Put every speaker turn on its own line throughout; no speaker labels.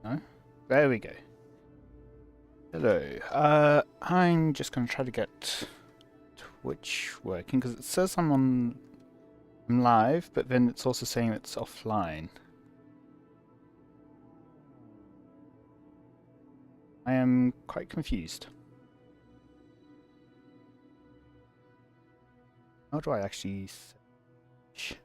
No? There we go. Hello. I'm just going to try to get Twitch working because it says I'm live, but then it's also saying it's offline. I am quite confused. How do I actually search?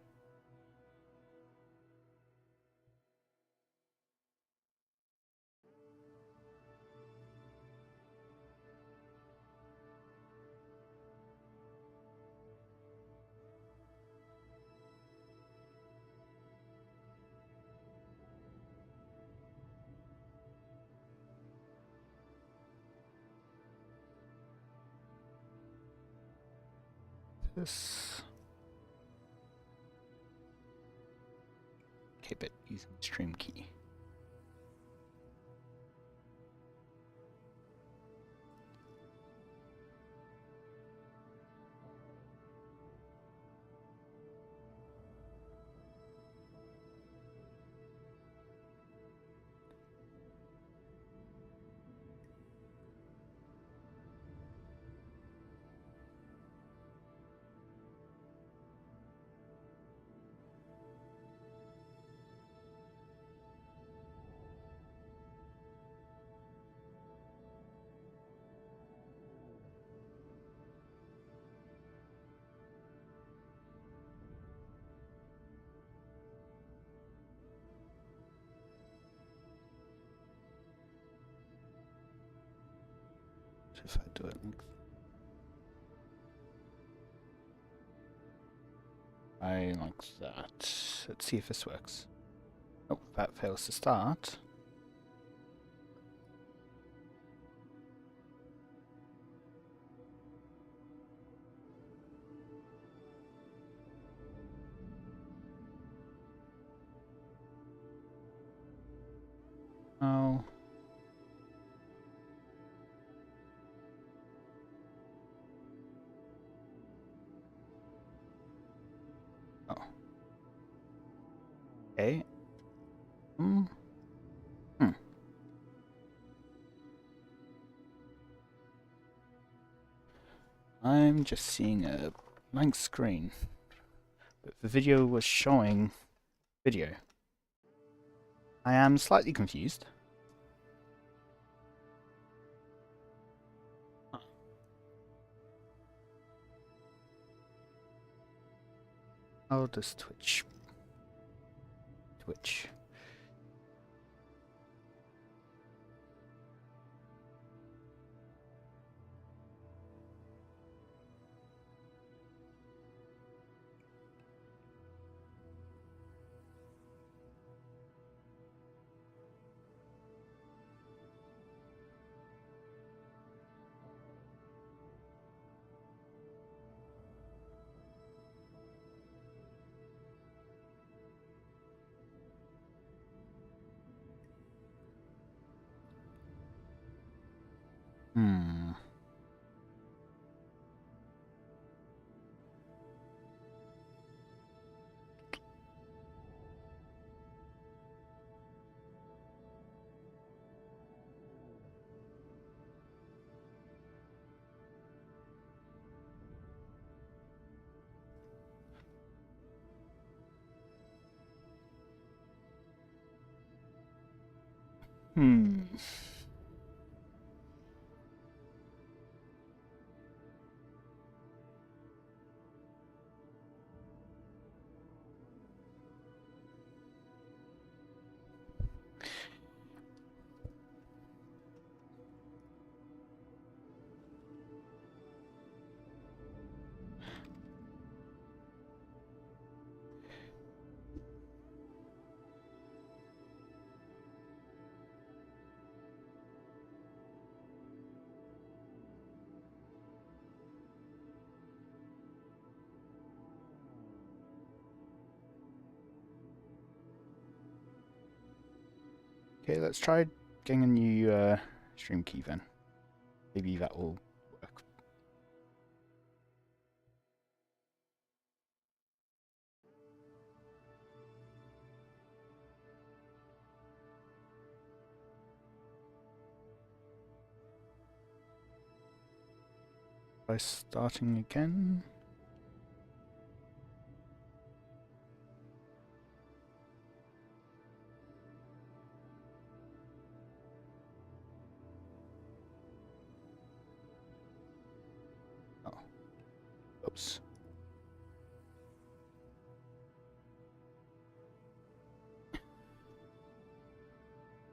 This. Okay, but using the stream key. So if I do it like that. Let's see if this works. Oh, that fails to start. Oh. Oh. Okay. Hmm. I'm just seeing a blank screen. But the video was showing video. I am slightly confused. How does Twitch? Hmm. Hmm. Okay, let's try getting a new stream key then. Maybe that will work. Try starting again. Oh, oops.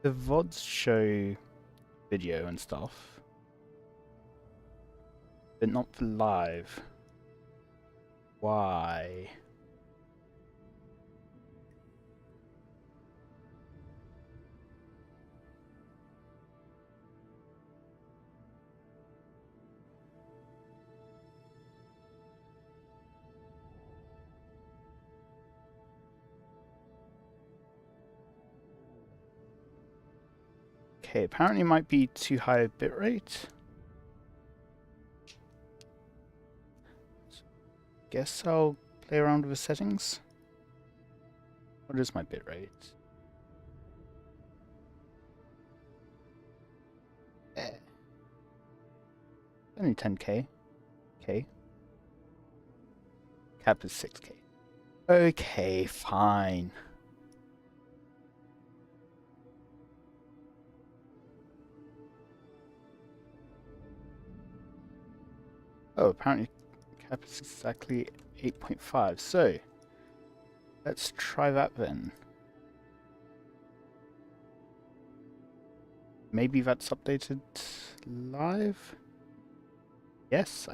The VODs show video and stuff, but not for live. Why? Okay, apparently it might be too high a bitrate. Guess I'll play around with the settings. What is my bitrate? Only 10k. Okay. Cap is 6k. Okay, fine. Oh, apparently cap is exactly 8.5. So, let's try that then. Maybe that's updated live? Yes,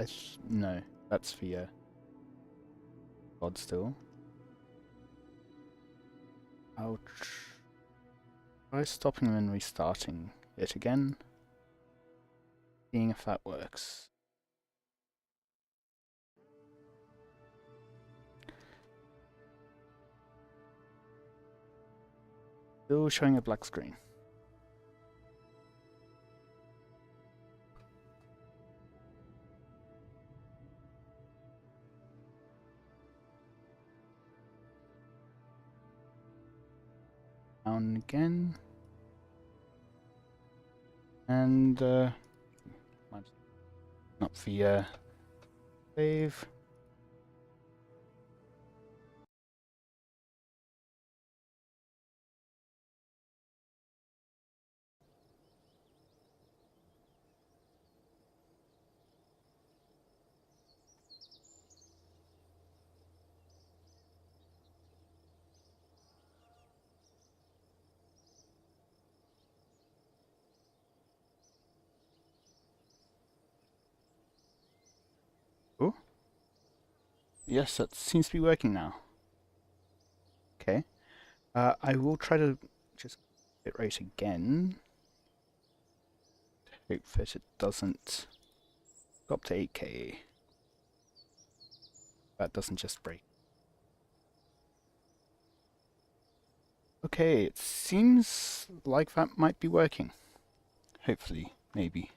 no, that's the VOD still. I'll try stopping and then restarting it again, seeing if that works. Still showing a black screen. Down again. And not the save. Oh, yes, that seems to be working now. Okay, I will try to just bitrate again. Hope that it doesn't go up to 8k. That doesn't just break. Okay, it seems like that might be working. Hopefully, maybe.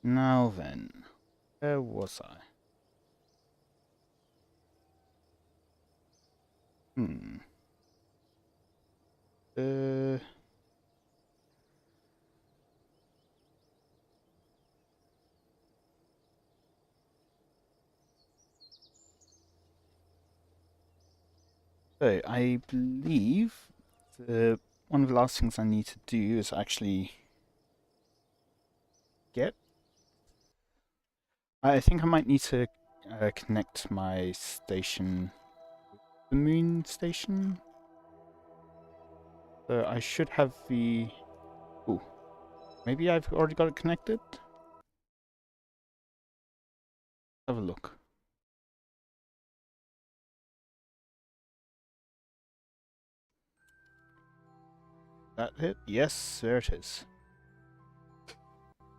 Now then, where was I? Uh, so I believe one of the last things I need to do is actually get. I think I might need to connect my station, the moon station. So I should have the. Oh, maybe I've already got it connected. Have a look. That it? Yes, there it is.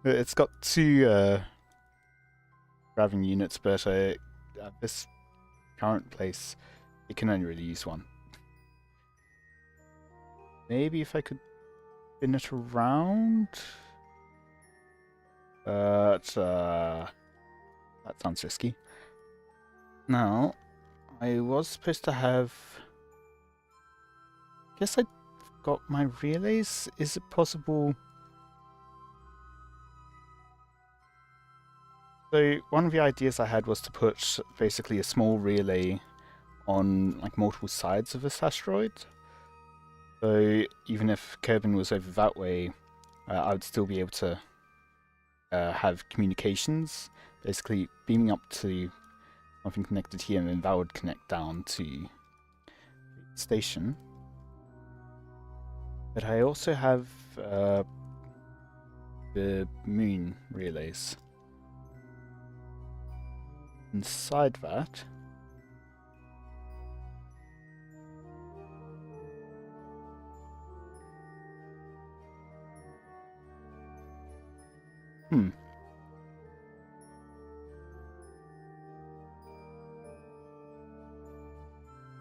It's got two grabbing units, but at this current place, it can only really use one. Maybe if I could spin it around? But that sounds risky. Now, I was supposed to have. Guess I got my relays. Is it possible? So one of the ideas I had was to put basically a small relay on like multiple sides of this asteroid. So even if Kerbin was over that way, I would still be able to have communications, basically beaming up to something connected here, and then that would connect down to the station. But I also have the moon relays. Inside that,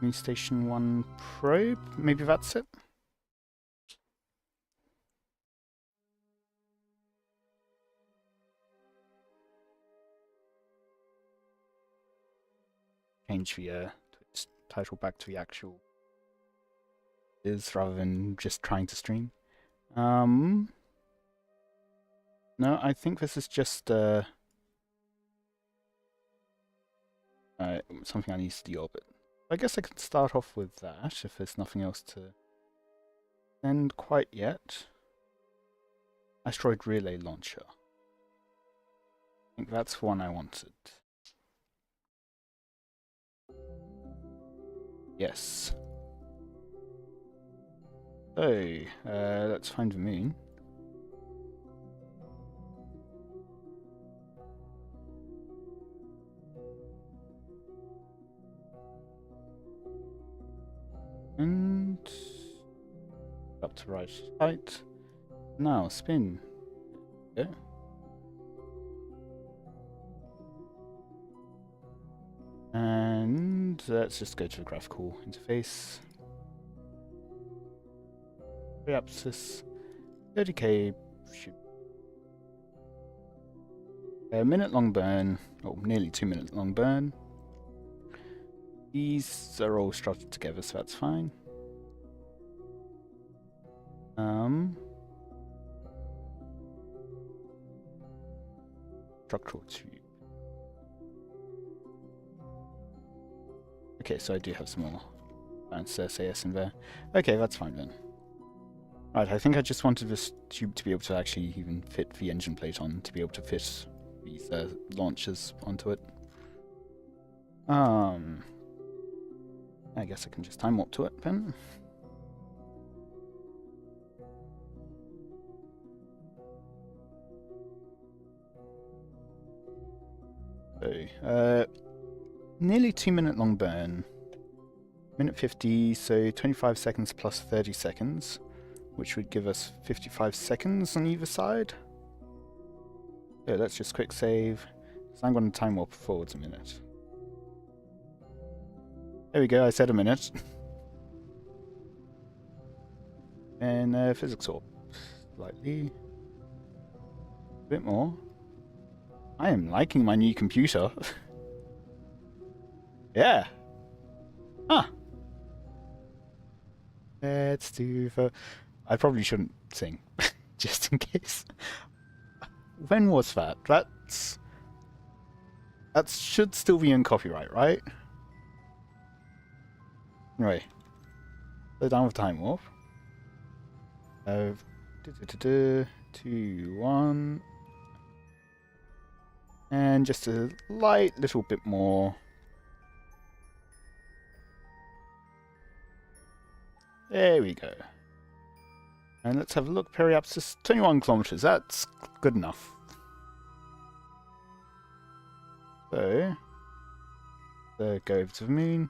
Moon Station 1 probe, maybe that's it? Change the title back to the actual is rather than just trying to stream. No, I think this is just something I need to deorbit. I guess I can start off with that if there's nothing else to send quite yet. Asteroid Relay Launcher. I think that's one I wanted. Yes. So, let's find the moon. And up to right height. Now spin. Yeah. And let's just go to the graphical interface. Periapsis 30k shoot. A minute long burn, or nearly 2 minute long burn. These are all structured together, so that's fine. Structural tube. Okay, so I do have some more advanced SAS in there. Okay, that's fine then. Right, I think I just wanted this tube to be able to actually even fit the engine plate on, to be able to fit these launchers onto it. I guess I can just time warp to it then. So, nearly 2 minute long burn. Minute 50, so 25 seconds plus 30 seconds, which would give us 55 seconds on either side. So let's just quick save. So I'm going to time warp forwards a minute. There we go, I said a minute. And physics warp slightly. A bit more. I am liking my new computer. Yeah. Huh. Let's do the... I probably shouldn't sing, just in case. When was that? That should still be in copyright, right? Anyway. Slow down with time warp. 2, 1... And just a light little bit more. There we go. And let's have a look. Periapsis, 21 kilometers. That's good enough. So, go over to the moon.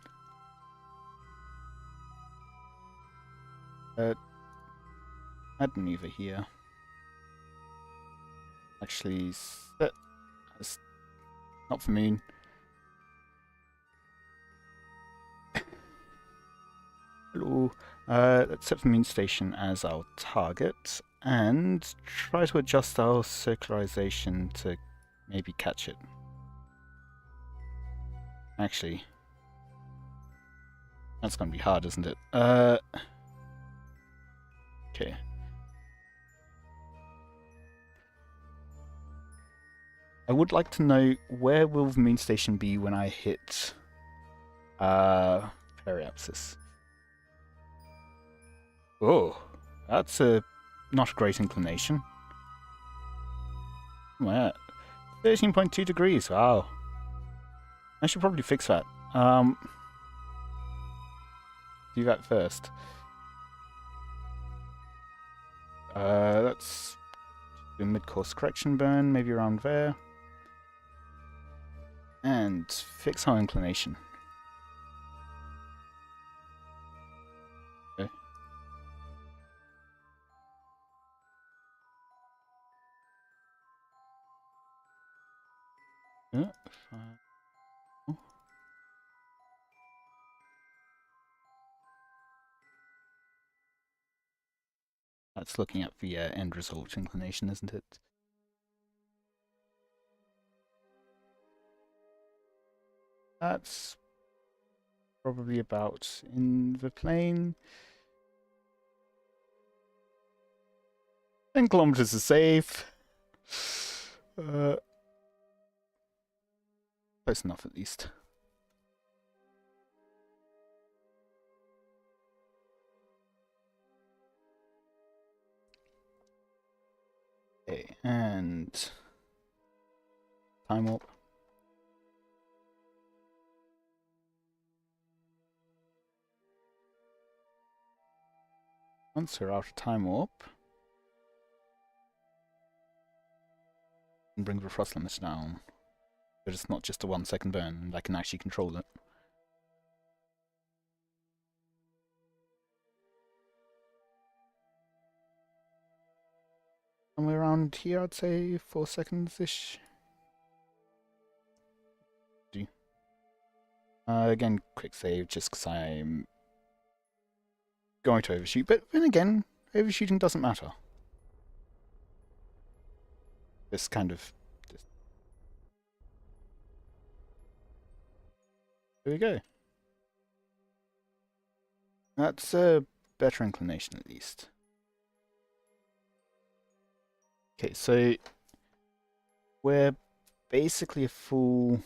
Add maneuver here. Actually, set as not for moon. Hello. Let's set the moon station as our target and try to adjust our circularization to maybe catch it. Actually, that's going to be hard, isn't it? Okay. I would like to know, where will the moon station be when I hit periapsis? Oh, that's not a great inclination. Well, 13.2 degrees, wow. I should probably fix that. Do that first. Let's do mid-course correction burn, maybe around there. And fix our inclination. Okay. Yeah, fine. That's looking at the end result inclination, isn't it? That's probably about in the plane. 10 kilometers is safe. Close enough, at least. Okay, and time warp. Once we're out of time warp, and bring the frost limits down. But it's not just a 1 second burn, and I can actually control it. Somewhere around here, I'd say 4 seconds-ish. Again, quick save, just because I'm going to overshoot. But then again, overshooting doesn't matter. This kind of... There we go. That's a better inclination, at least. Okay, so we're basically a full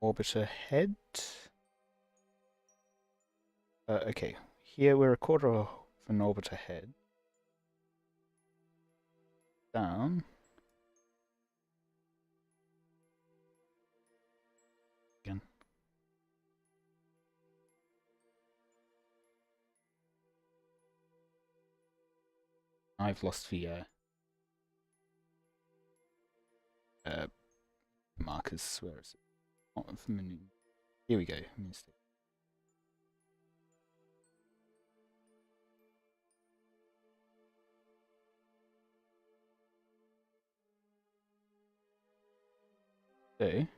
orbit ahead. Okay, here we're a quarter of an orbit ahead. Down. Again. I've lost the markers. Where is it? Oh, here we go. So,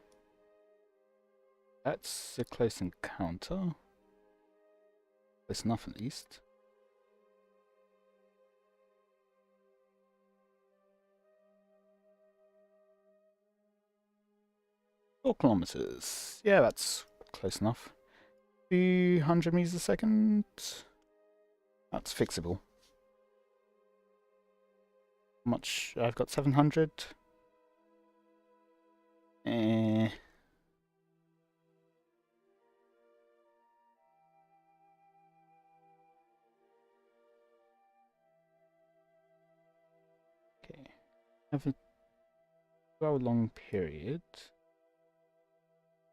that's a close encounter. Close enough, at least. Four kilometers. Yeah, that's close enough. 200 meters a second. That's fixable. How much? I've got 700. Okay. Have a 2-hour-long period.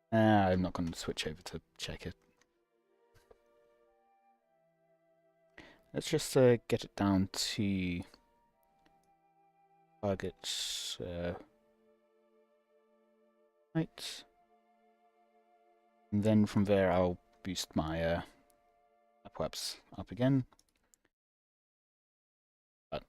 I'm not going to switch over to check it. Let's just get it down to target right. And then from there I'll boost my webs up again. But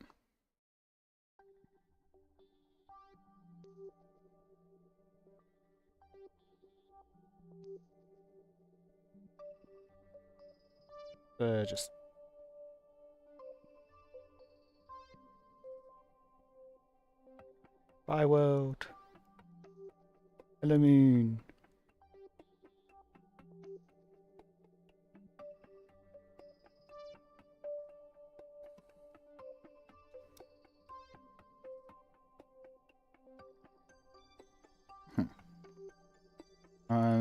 just bye world. Hello moon.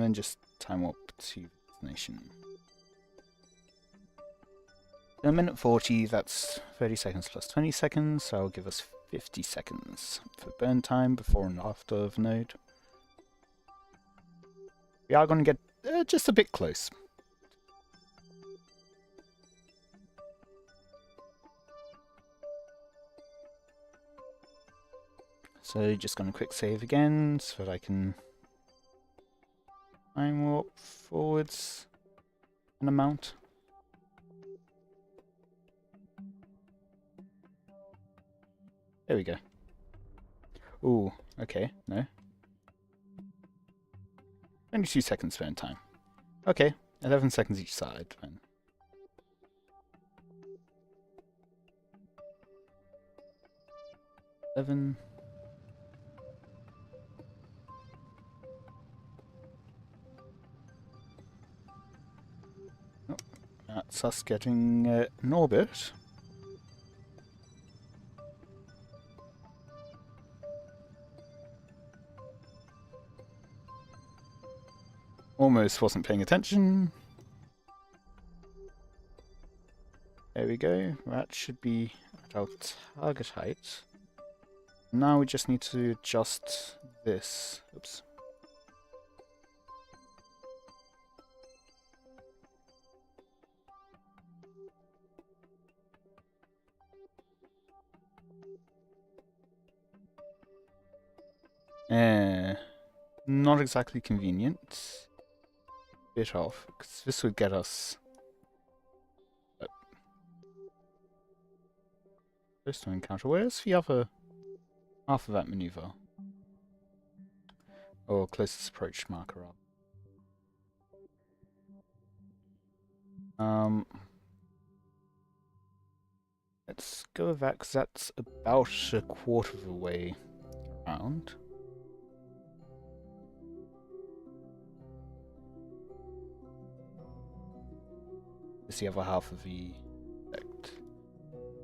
then just time warp to destination. In a minute 40, that's 30 seconds plus 20 seconds, so I'll give us 50 seconds for burn time before and after of node. We are going to get just a bit close. So just going to quick save again so that I can time warp forwards an amount. There we go. Ooh, okay, no. 22 seconds burn time. Okay, 11 seconds each side then. Oh, that's us getting an orbit. Almost wasn't paying attention. There we go. That should be at our target height. Now we just need to adjust this. Oops. Not exactly convenient. Bit off, because this would get us close to encounter. Where's the other half of that maneuver? Or closest approach marker up. Let's go with that, because that's about a quarter of the way around. It's the other half of the effect.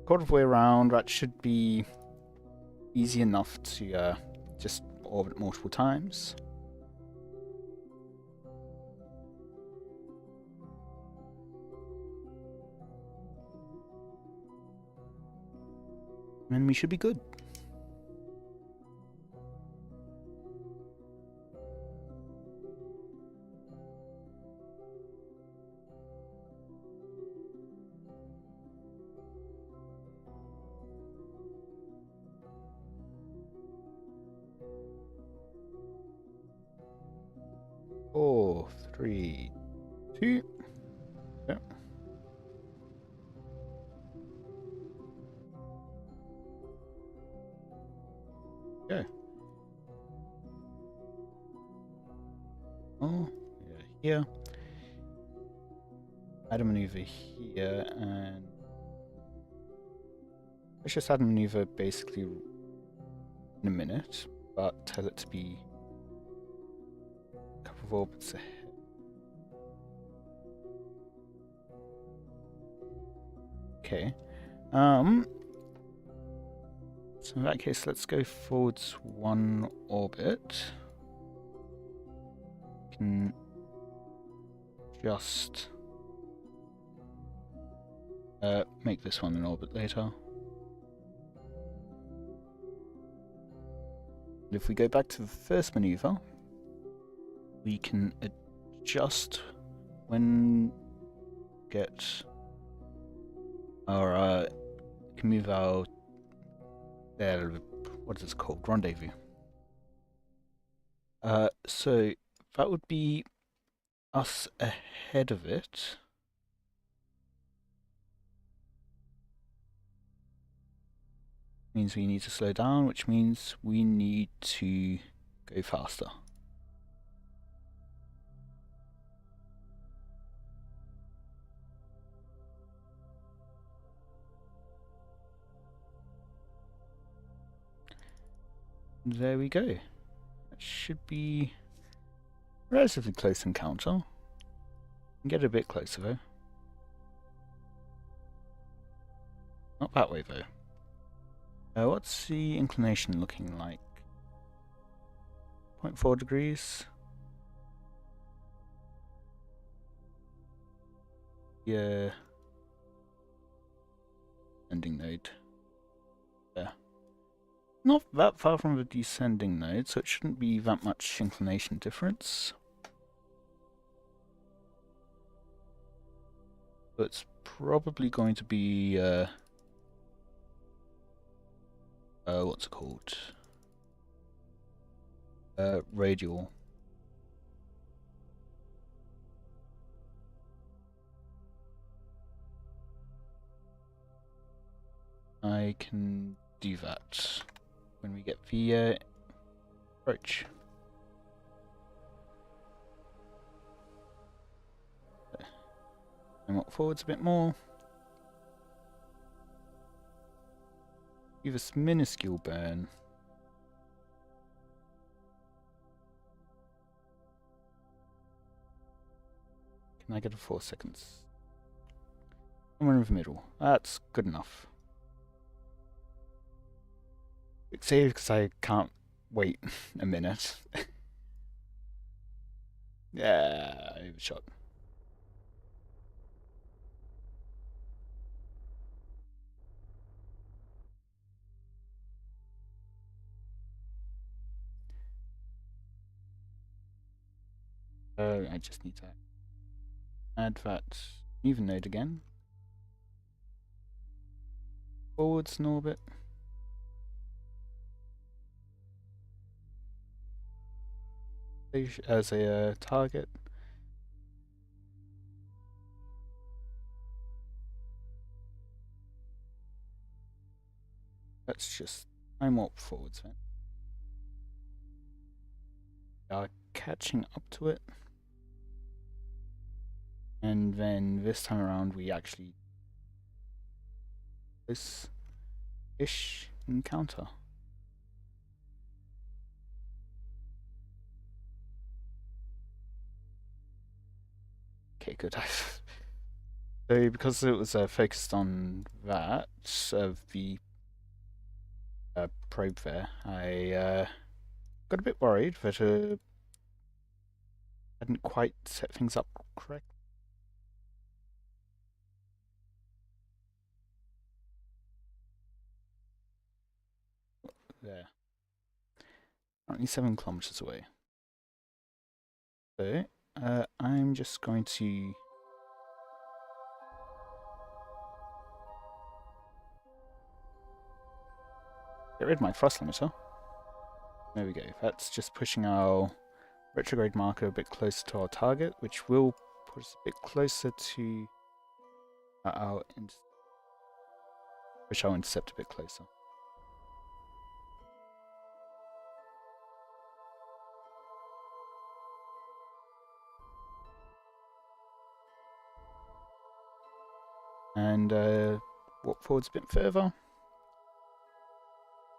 Quarter of the way around, that should be easy enough to just orbit multiple times. And we should be good. Four, three, two. Yeah. Go. Oh, yeah, here. Add a maneuver here, and let's just add a maneuver basically in a minute, but tell it to be a couple of orbits ahead. Okay. So in that case, let's go forwards one orbit. Can just make this one an orbit later. And if we go back to the first maneuver, we can adjust when get our can move our what is it called? Rendezvous. So that would be us ahead of it. Means we need to slow down, which means we need to go faster. There we go. That should be a relatively close encounter. Get a bit closer though. Not that way though. What's the inclination looking like? 0.4 degrees. Yeah. Ending node. Yeah. Not that far from the descending node, so it shouldn't be that much inclination difference. But it's probably going to be what's it called? Radial. I can do that when we get the approach. And walk forwards a bit more. Do this minuscule burn. Can I get a 4 seconds? Somewhere in the middle. That's good enough. Quick save because I can't wait a minute. Yeah, overshot. I just need to add that even node again. Forwards in orbit. As a target. Let's just time warp forwards then. We are catching up to it. And then this time around we actually this-ish encounter. Okay, good. So because it was focused on that, the probe there, I got a bit worried that hadn't quite set things up correct. There. Currently 7 kilometers away. So, I'm just going to get rid of my thrust limiter. There we go. That's just pushing our retrograde marker a bit closer to our target, which will put us a bit closer to push our intercept a bit closer. And walk forwards a bit further.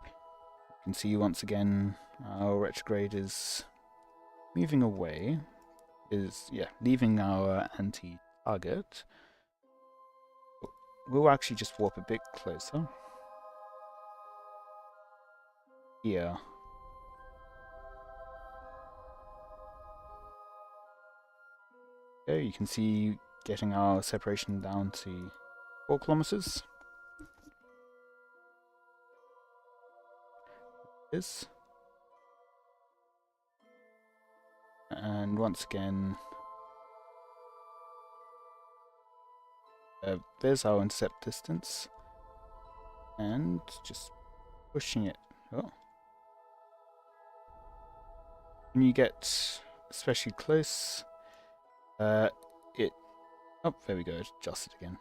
You can see once again our retrograde is moving away, leaving our anti-target. We'll actually just warp a bit closer. Here. Okay, you can see getting our separation down to 4 kilometers. This. And once again, there's our intercept distance. And just pushing it. Oh. When you get especially close, oh, there we go, adjust it again.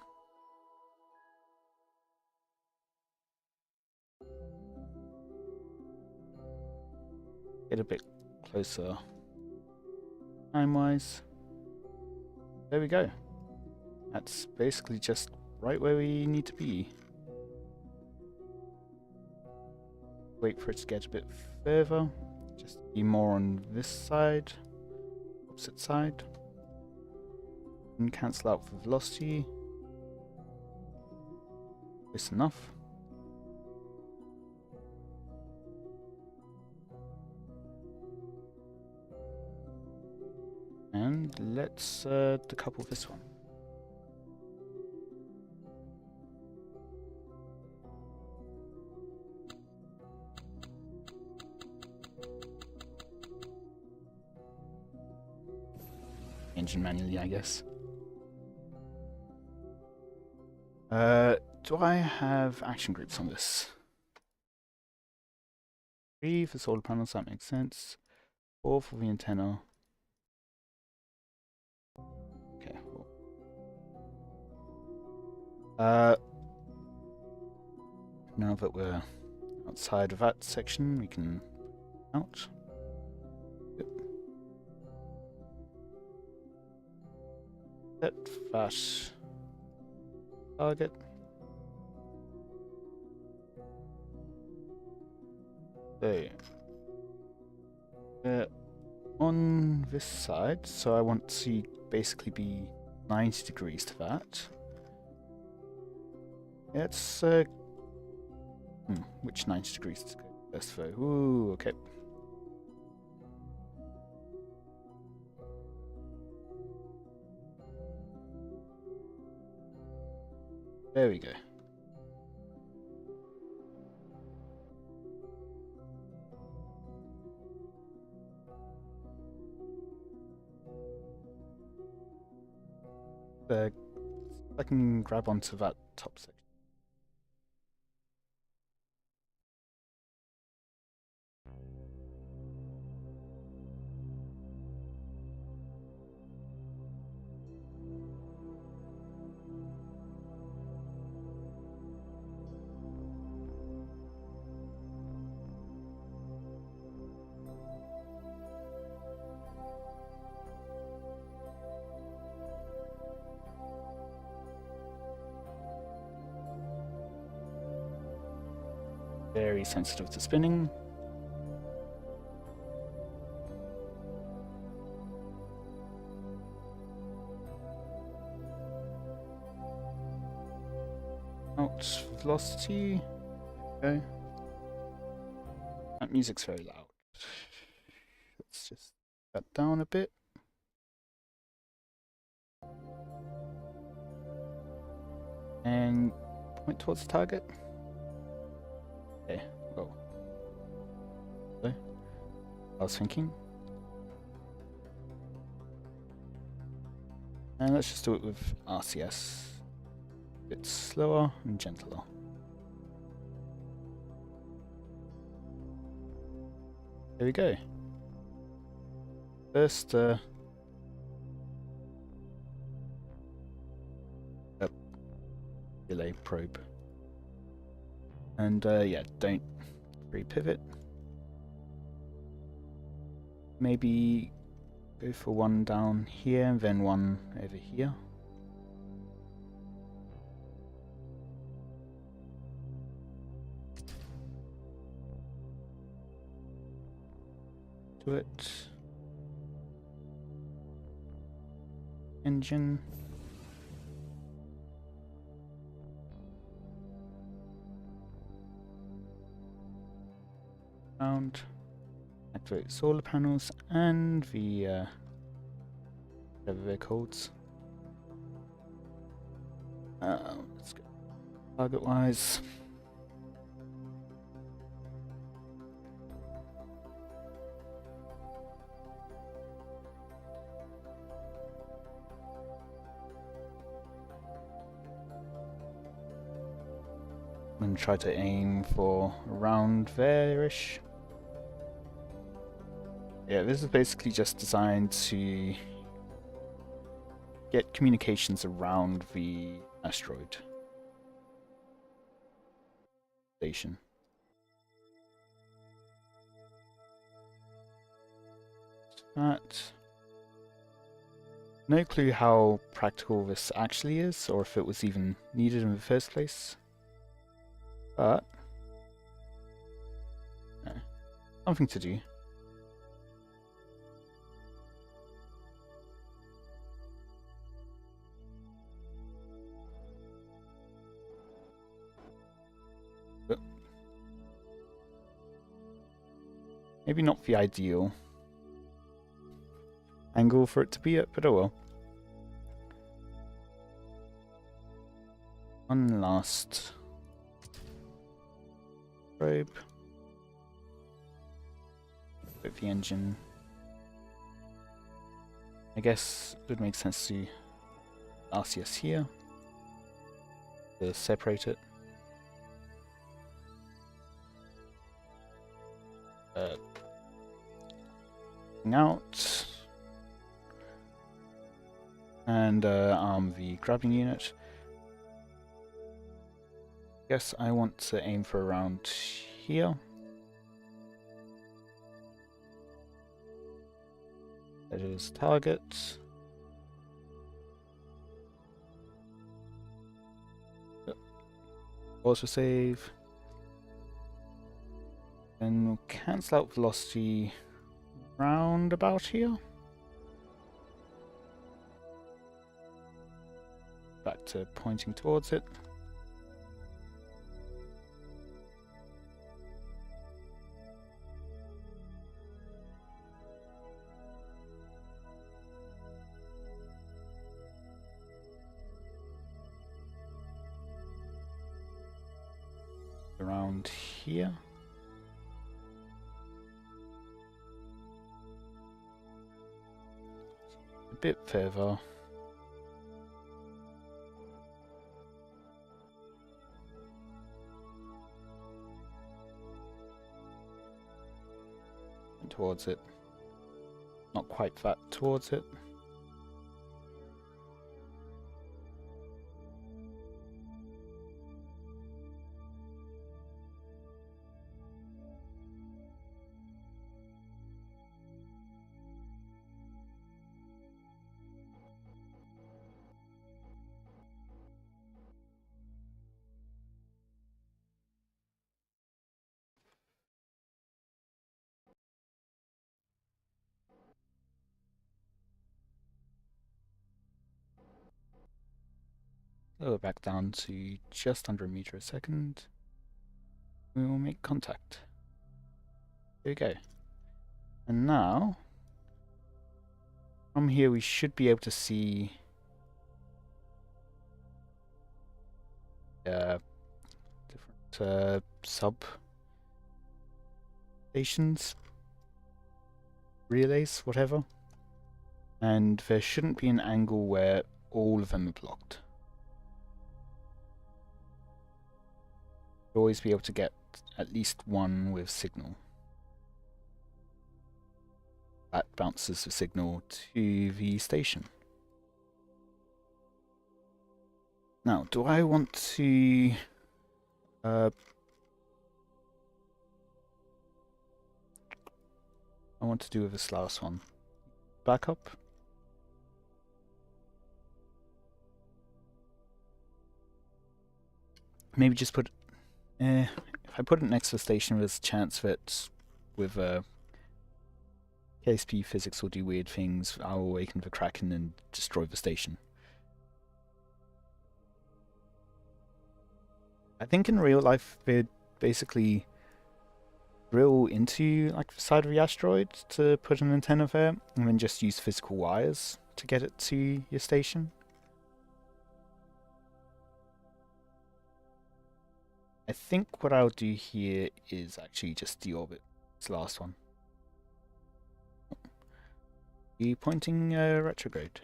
Get a bit closer time-wise. There we go. That's basically just right where we need to be. Wait for it to get a bit further. Just be more on this side, opposite side. And cancel out the velocity. Close enough. And let's decouple this one. engine manually, I guess. Do I have action groups on this? 3 for solar panels, that makes sense. 4 for the antenna. Okay. Well. Now that we're outside of that section, we can out. Yep. Set that target. There. On this side, so I want to basically be 90 degrees to that. It's which 90 degrees to go best though? Ooh, okay. There we go. I can grab onto that top section. Very sensitive to spinning. Out velocity. Okay. That music's very loud. Let's just cut that down a bit. And point towards the target. Okay, whoa. Okay. I was thinking. And let's just do it with RCS. A bit slower and gentler. There we go. First, delay probe. And yeah, don't re-pivot. Maybe go for one down here and then one over here. Do it. Engine. Activate solar panels and the whatever they're called. Let's go target wise. And try to aim for around there-ish. Yeah, this is basically just designed to get communications around the asteroid station. That. No clue how practical this actually is, or if it was even needed in the first place. But something to do. But maybe not the ideal angle for it to be at, but oh well. One last probe with the engine. I guess it would make sense to RCS here to separate it. Out and arm the grabbing unit. Guess I want to aim for around here. That is target. Also save. Then we'll cancel out velocity round about here. Back to pointing towards it. Around here. A bit further. And towards it. Not quite that towards it. Lower back down to just under a meter a second. We will make contact. There we go. And now, from here we should be able to see different sub stations, relays, whatever. And there shouldn't be an angle where all of them are blocked. You'll always be able to get at least one with signal. That bounces the signal to the station. Now, do I want to I want to do this last one. Backup. Maybe just put if I put it next to the station, there's a chance that with KSP physics will do weird things. I'll awaken the Kraken and destroy the station. I think in real life they'd basically drill into like the side of the asteroid to put an antenna there, and then just use physical wires to get it to your station. I think what I'll do here is actually just deorbit this last one. The pointing retrograde.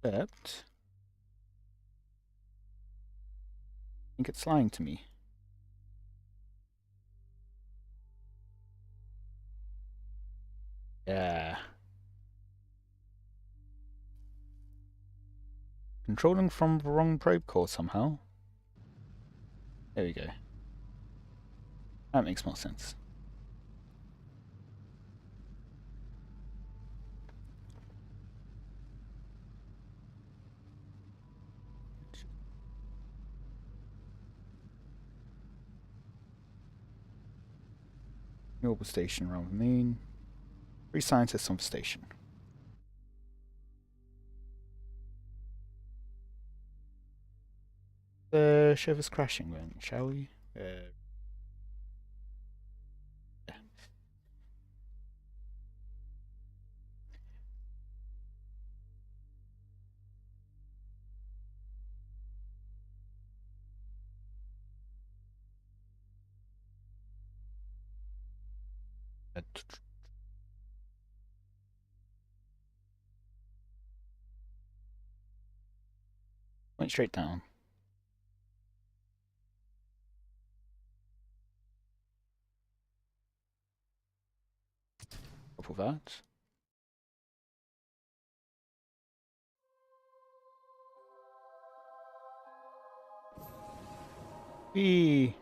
But I think it's lying to me. Yeah. Controlling from the wrong probe core somehow. There we go. That makes more sense. Orbital station around the moon. 3 scientists on the station. The ship is crashing then, shall we? Yeah. Point straight down. Couple that. Whee!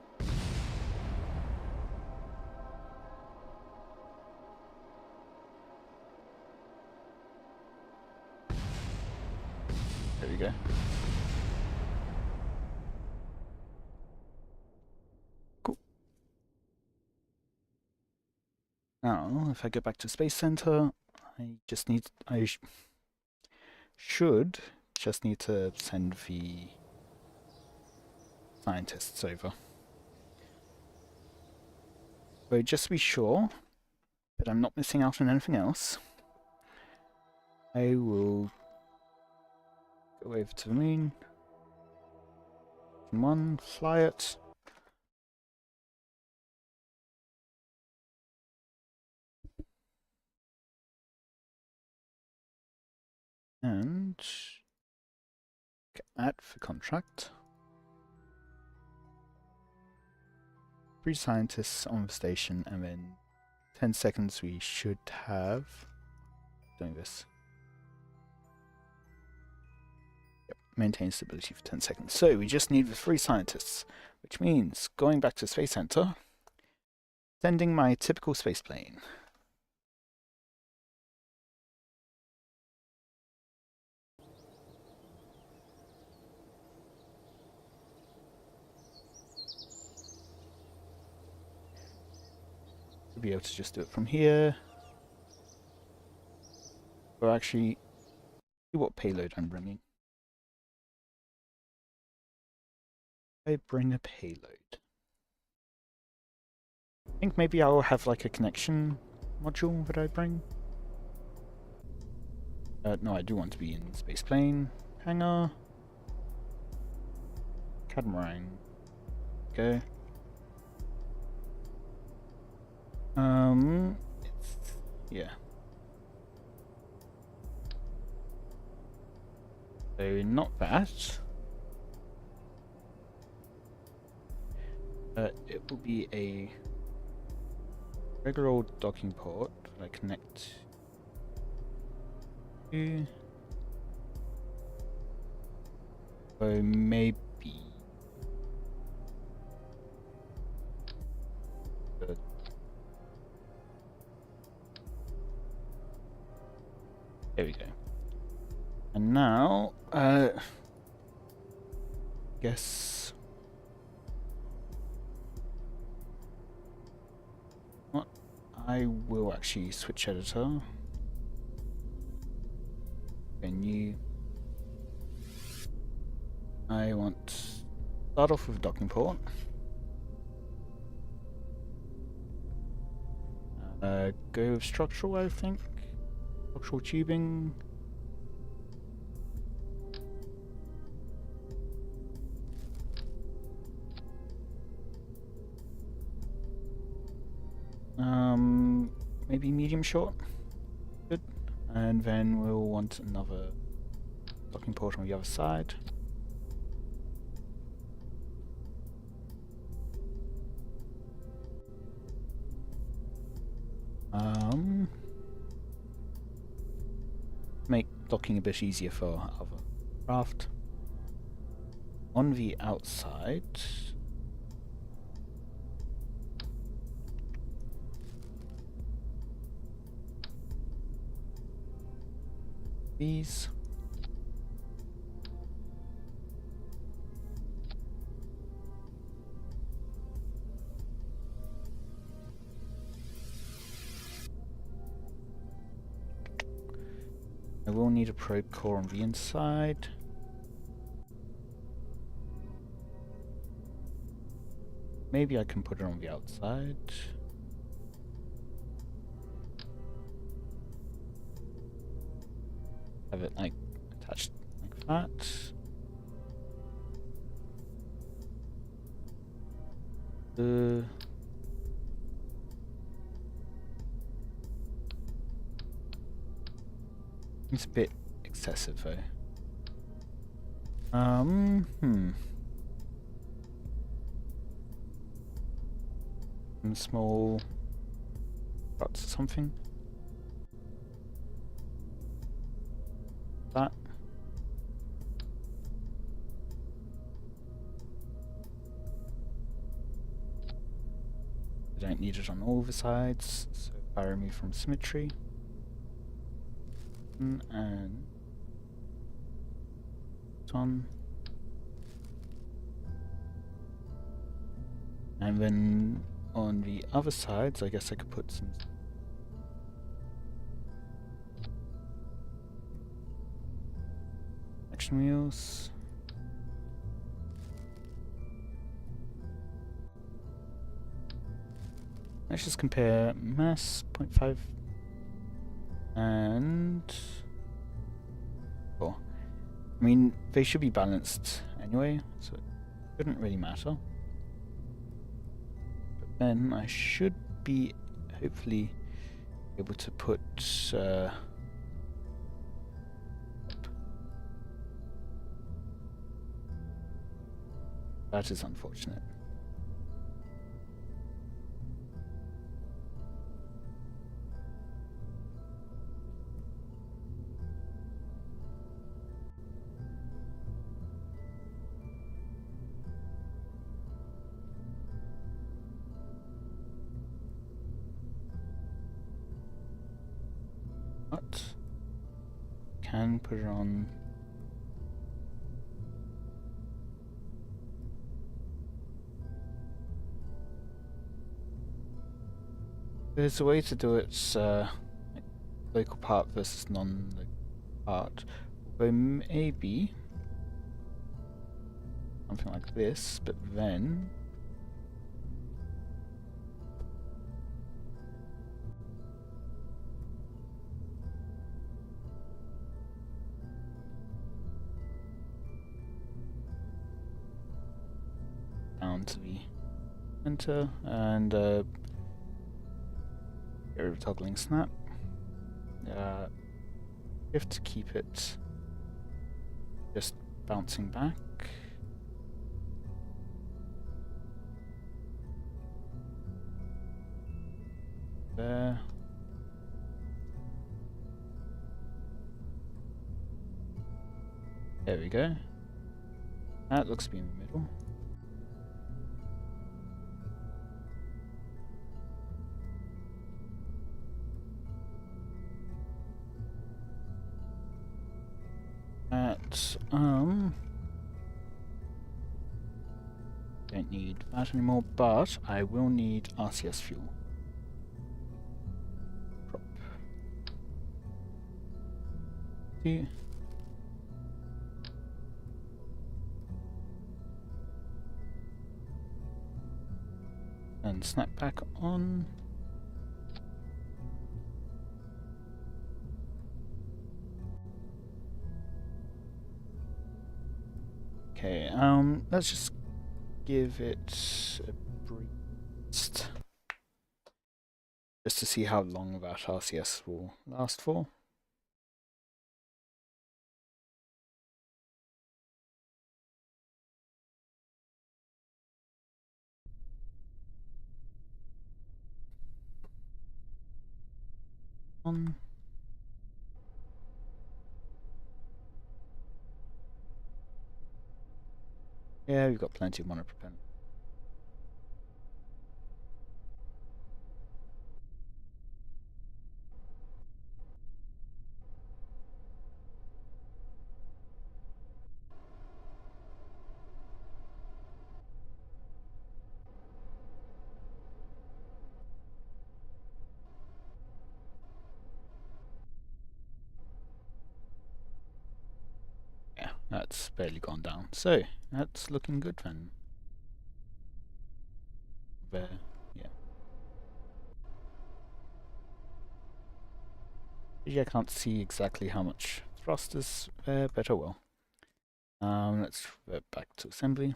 There we go. Cool. Now, if I go back to Space Center, I should just need to send the scientists over. So just to be sure that I'm not missing out on anything else, I will go over to the moon. One, fly it. And add for contract. 3 scientists on the station, and then 10 seconds we should have doing this. Yep, maintain stability for 10 seconds. So we just need the 3 scientists, which means going back to Space Center, sending my typical space plane. Be able to just do it from here. Or actually, see what payload I'm bringing. I bring a payload. I think maybe I'll have like a connection module that I bring. No, I do want to be in space plane. Hangar. Catamaran. Go. Yeah. So not that. It will be a regular old docking port that I connect to. So maybe. There we go. And now, guess what? I will actually switch editor. New. I want start off with docking port. Go with structural, I think. Structural tubing. Maybe medium short. Good. And then we'll want another docking port on the other side. Make docking a bit easier for other craft. On the outside, these. I will need a probe core on the inside. Maybe I can put it on the outside. Have it like attached like that. It's a bit excessive though. Some small dots or something. That. I don't need it on all the sides, so if I remove from symmetry. And this one. And then on the other sides, I guess I could put some action wheels. Let's just compare mass 0.5 and 4. I mean, they should be balanced anyway, so it shouldn't really matter. But then I should be hopefully able to put that is unfortunate. But can put it on. There's a way to do it, like local part versus non-local part. Although maybe something like this, but then down to the center and get rid of toggling snap. You have to keep it just bouncing back. There. There we go. That looks to be in the middle. That, don't need that anymore, but I will need RCS fuel. Prop. See? And snap back on. Okay, let's just give it a brief just to see how long that RCS will last for. Yeah, we've got plenty of monopropellant. Yeah, that's barely gone down. So, that's looking good then. There, yeah. I can't see exactly how much thrust is there, but oh well. Let's revert back to assembly.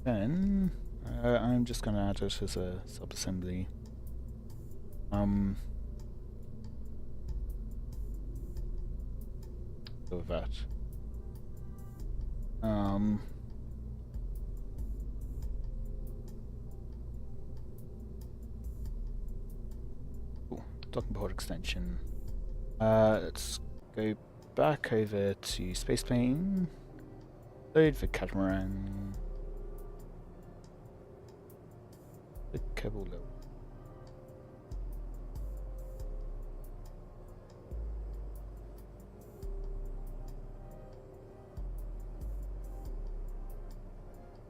Then, I'm just going to add it as a sub-assembly Go with that. Cool. Docking port extension. Let's go back over to spaceplane. Load the catamaran. The Kerbal load.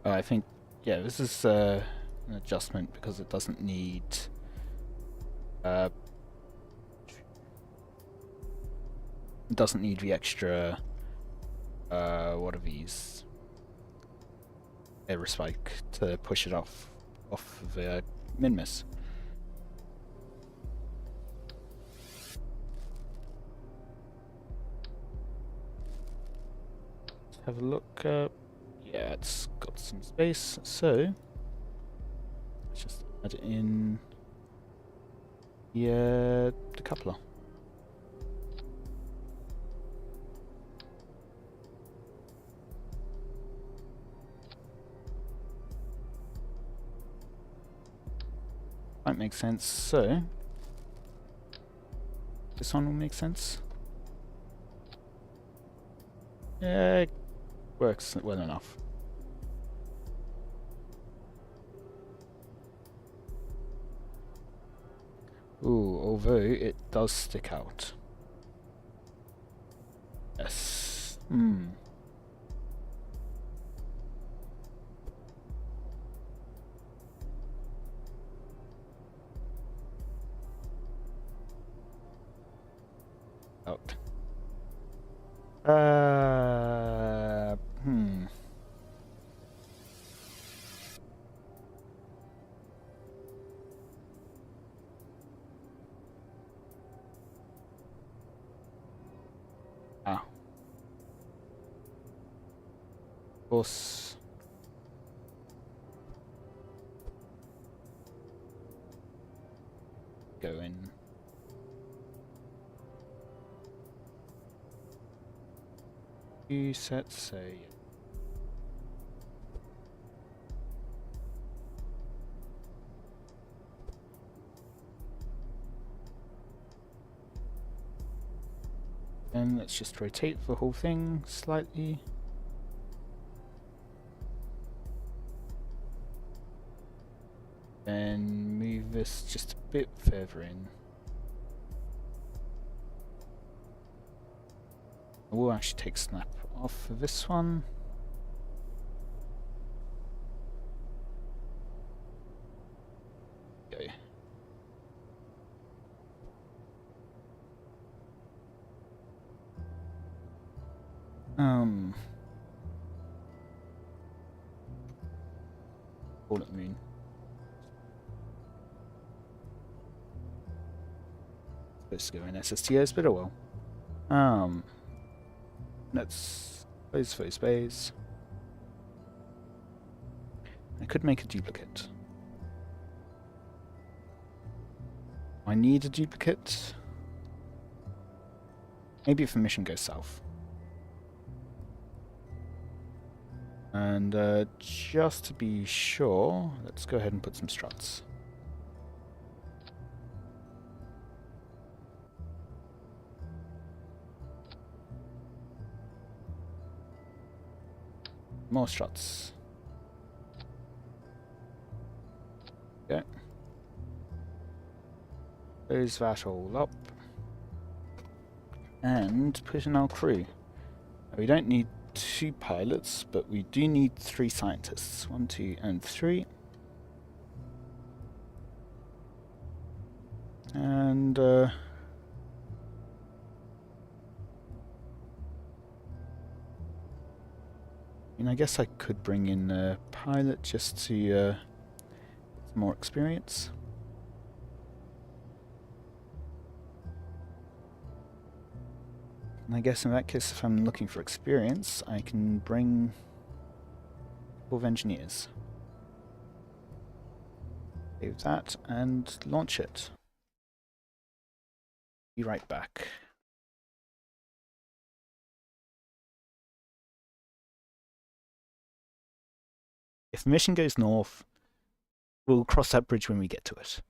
I think, yeah, this is an adjustment because it doesn't need the extra what are these aerospike to push it off the min-miss. Let's have a look. Yeah, it's got some space, so let's just add in the coupler. Might make sense, so this one will make sense. Yeah, it works well enough. Ooh, although it does stick out. Yes. Out. Of course. Go in. Few sets, so yeah. Then let's just rotate the whole thing slightly. Then move this just a bit further in. I will actually take snap off for this one. Okay. Call it moon. Supposed to go in SSTOs, but oh well. Let's close those bays. I could make a duplicate. I need a duplicate. Maybe if the mission goes south. And just to be sure, let's go ahead and put some struts. More struts. Okay. Close that all up. And put in our crew. We don't need 2 pilots, but we do need 3 scientists. 1, 2, and 3. And I guess I could bring in a pilot just to get some more experience. And I guess in that case, if I'm looking for experience, I can bring a couple of engineers. Save that and launch it. Be right back. If the mission goes north, we'll cross that bridge when we get to it.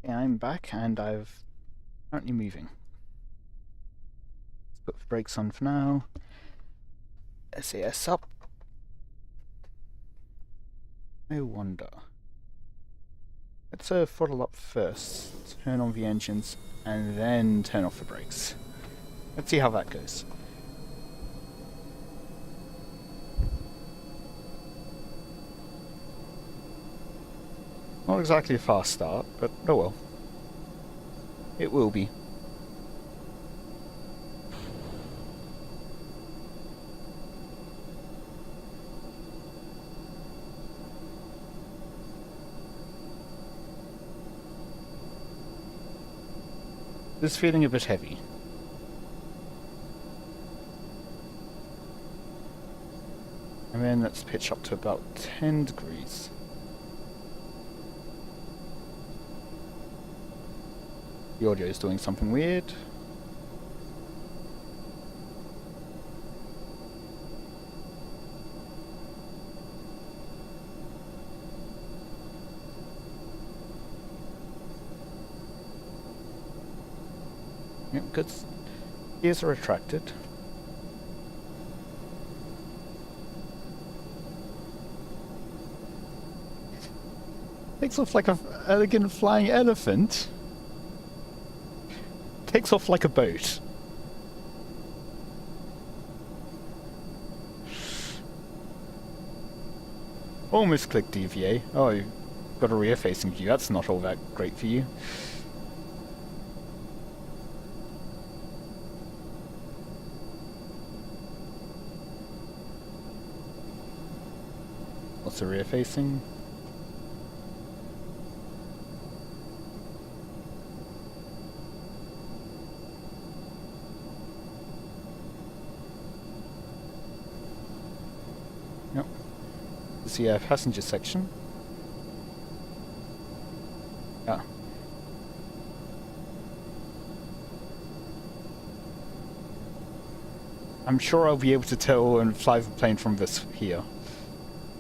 Yeah, I'm back and I've currently moving. Let's put the brakes on for now. SAS up. I wonder. Let's throttle up first, turn on the engines, and then turn off the brakes. Let's see how that goes. Not exactly a fast start, but oh well. It will be. This is feeling a bit heavy. And then let's pitch up to about 10 degrees. The audio is doing something weird. Yep, good. Ears are retracted. Takes off like an elegant flying elephant. Takes off like a boat. Almost clicked DVA. Oh, you've got a rear-facing view. That's not all that great for you. What's the rear-facing? Yep. This is the passenger section. Yeah. I'm sure I'll be able to tell and fly the plane from this here.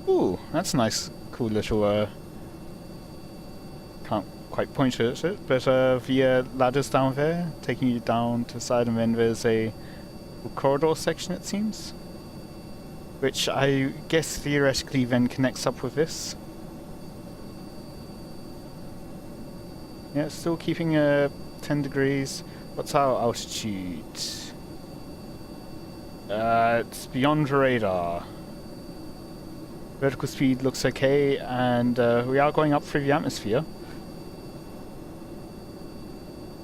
Ooh, that's a nice, cool little, can't quite point at it, but the ladder's down there, taking you down to the side, and then there's a corridor section, it seems, which I guess theoretically then connects up with this. Yeah, still keeping 10 degrees. What's our altitude? It's beyond radar. Vertical speed looks okay, and we are going up through the atmosphere.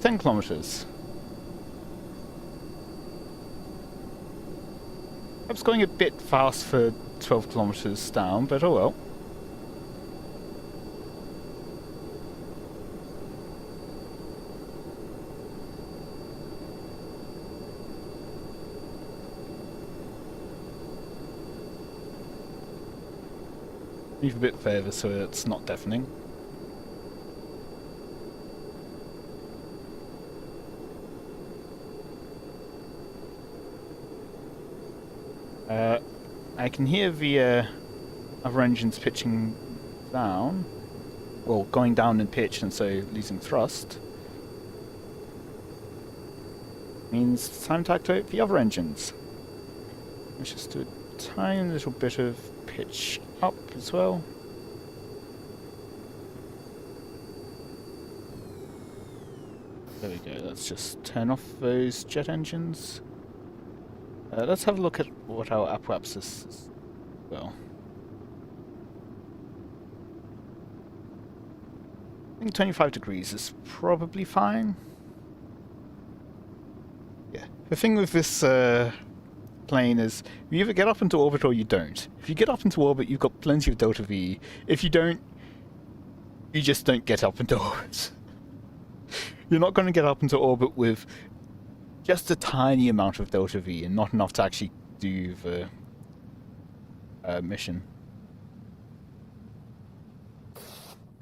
10 kilometers. Perhaps going a bit fast for 12 kilometers down, but oh well. Move a bit further so it's not deafening. I can hear the other engines pitching down. Well, going down in pitch and so losing thrust. Means it's time to activate the other engines. Let's just do a tiny little bit of pitch up as well. There we go, let's just turn off those jet engines. Let's have a look at what our apoapsis is. Well, I think 25 degrees is probably fine. Yeah, the thing with this plane is you either get up into orbit or you don't. If you get up into orbit, you've got plenty of delta V. If you don't, you just don't get up into orbit. You're not going to get up into orbit with just a tiny amount of delta V and not enough to actually do the mission.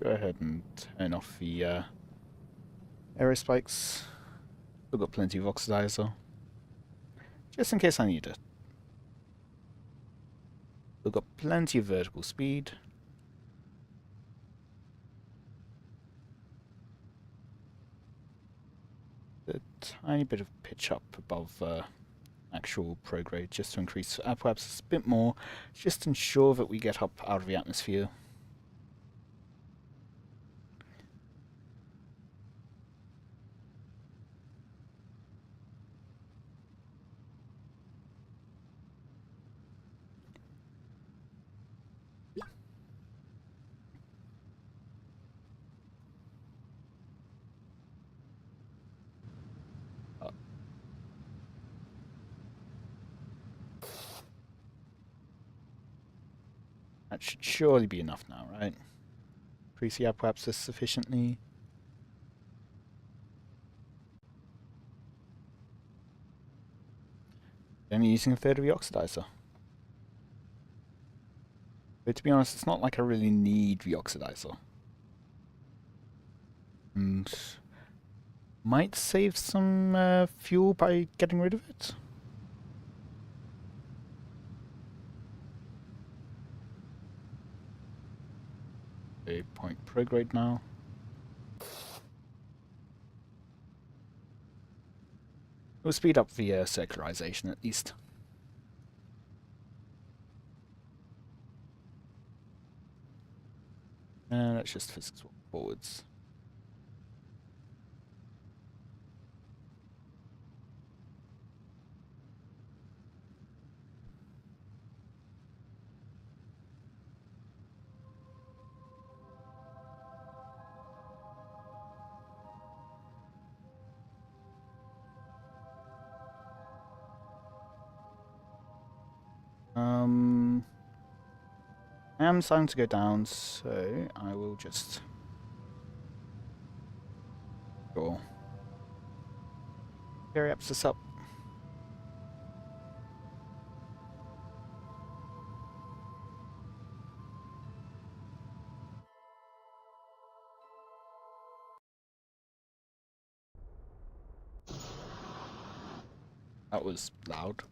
Go ahead and turn off the aerospikes. We've got plenty of oxidizer, just in case I need it. We've got plenty of vertical speed. A tiny bit of pitch up above actual prograde just to increase apoapsis a bit more, just to ensure that we get up out of the atmosphere. That should surely be enough now, right? Increase the apoapsis sufficiently. Only using a third of the oxidizer. But to be honest, it's not like I really need the oxidizer. And might save some fuel by getting rid of it. A point prograde now. We'll speed up the circularization at least. Let's just physics walk forwards. I am starting to go down, so I will just go. Carry this up. That was loud.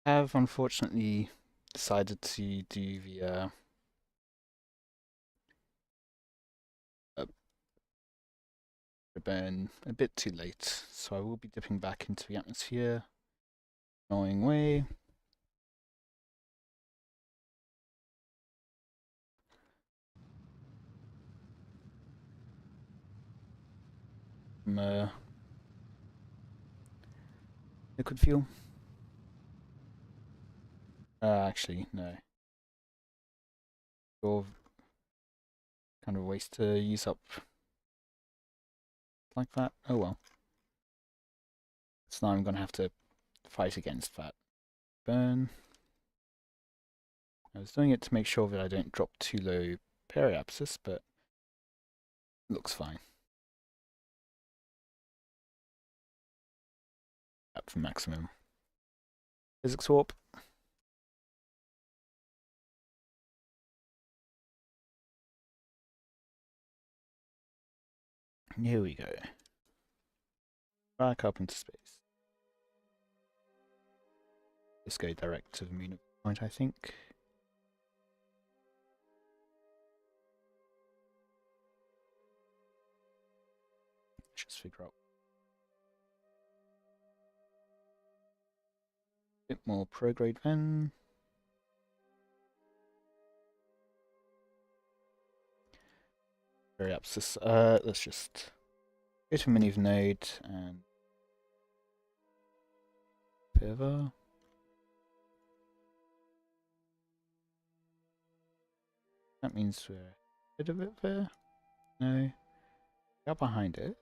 I have unfortunately decided to do the burn a bit too late, so I will be dipping back into the atmosphere. Annoying way. Liquid fuel. Actually, no. You're kind of a waste to use up like that. Oh well. So now I'm going to have to fight against that. Burn. I was doing it to make sure that I don't drop too low periapsis, but it looks fine. Up for maximum. Physics warp. Here we go. Back up into space. Let's go direct to the moon point, I think. Let's just figure out a bit more prograde then. Periapsis. Let's just go to maneuver node and further. That means we're a bit of it there. No. Out behind it.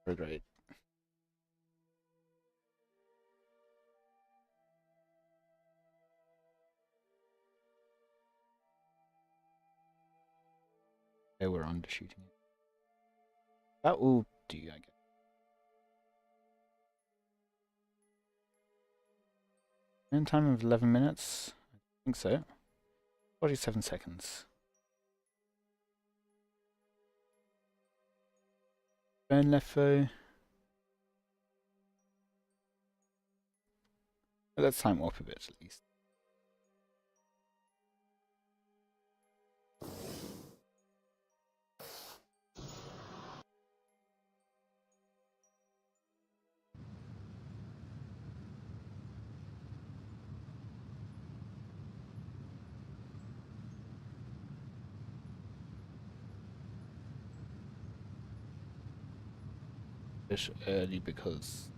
Prograde. Okay, we're undershooting it. That will do, I guess. In time of 11 minutes? I think so. 47 seconds. Burn left though. Let's time warp a bit at least. Early because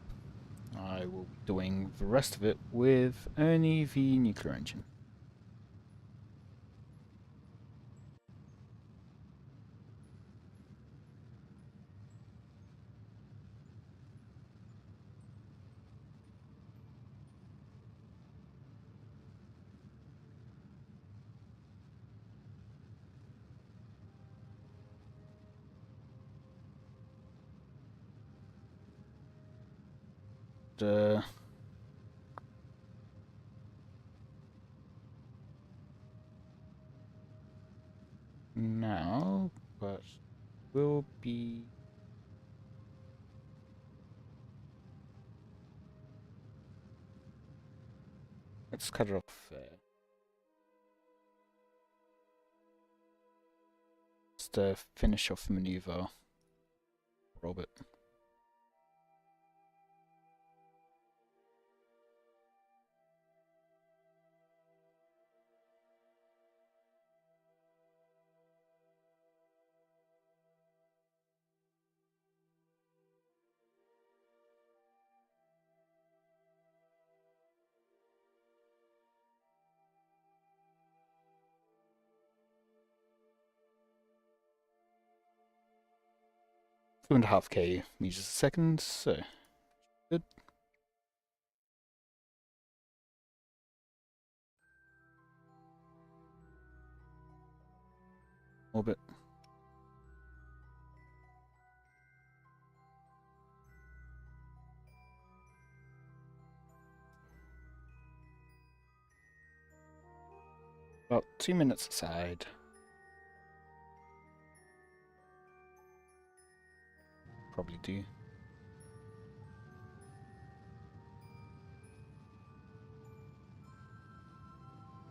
I will be doing the rest of it with only the nuclear engine. Now, but will be let's cut it off there. Just finish off the maneuver orbit. Two and a half K meters a second, so good. Orbit. About 2 minutes aside. Probably do.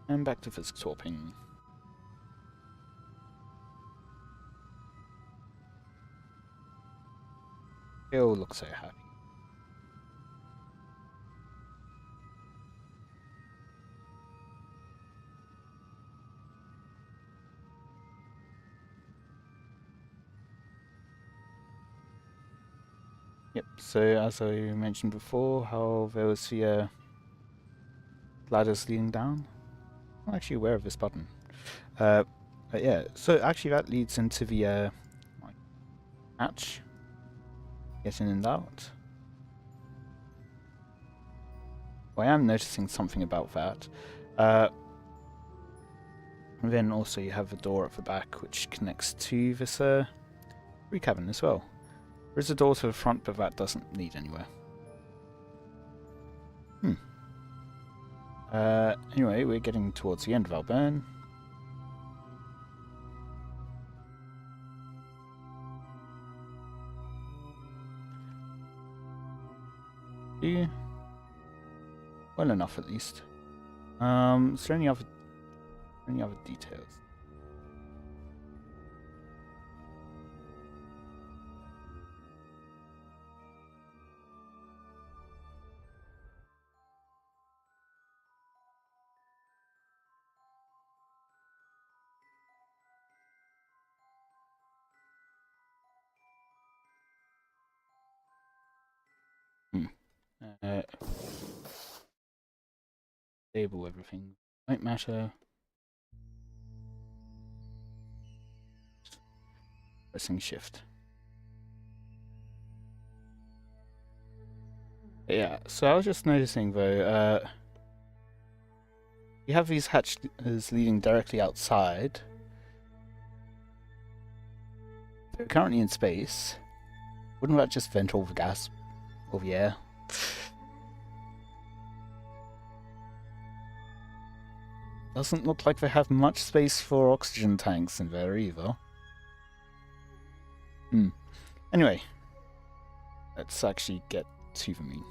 And back to physics warping. They all look so happy. Yep, so as I mentioned before, how there was the ladders leading down. I'm actually aware of this button. But yeah, so actually that leads into the like hatch. Getting in and out. Well, I am noticing something about that. And then also you have the door at the back which connects to this crew cabin as well. There is a door to the front, but that doesn't lead anywhere. Anyway, we're getting towards the end of our burn. Well enough, at least. Is there any other details? Stable everything. Won't matter. Pressing shift. Yeah, so I was just noticing though, you have these hatches leading directly outside. They're currently in space. Wouldn't that just vent all the gas or the air? Doesn't look like they have much space for oxygen tanks in there either. Anyway, let's actually get to the moon.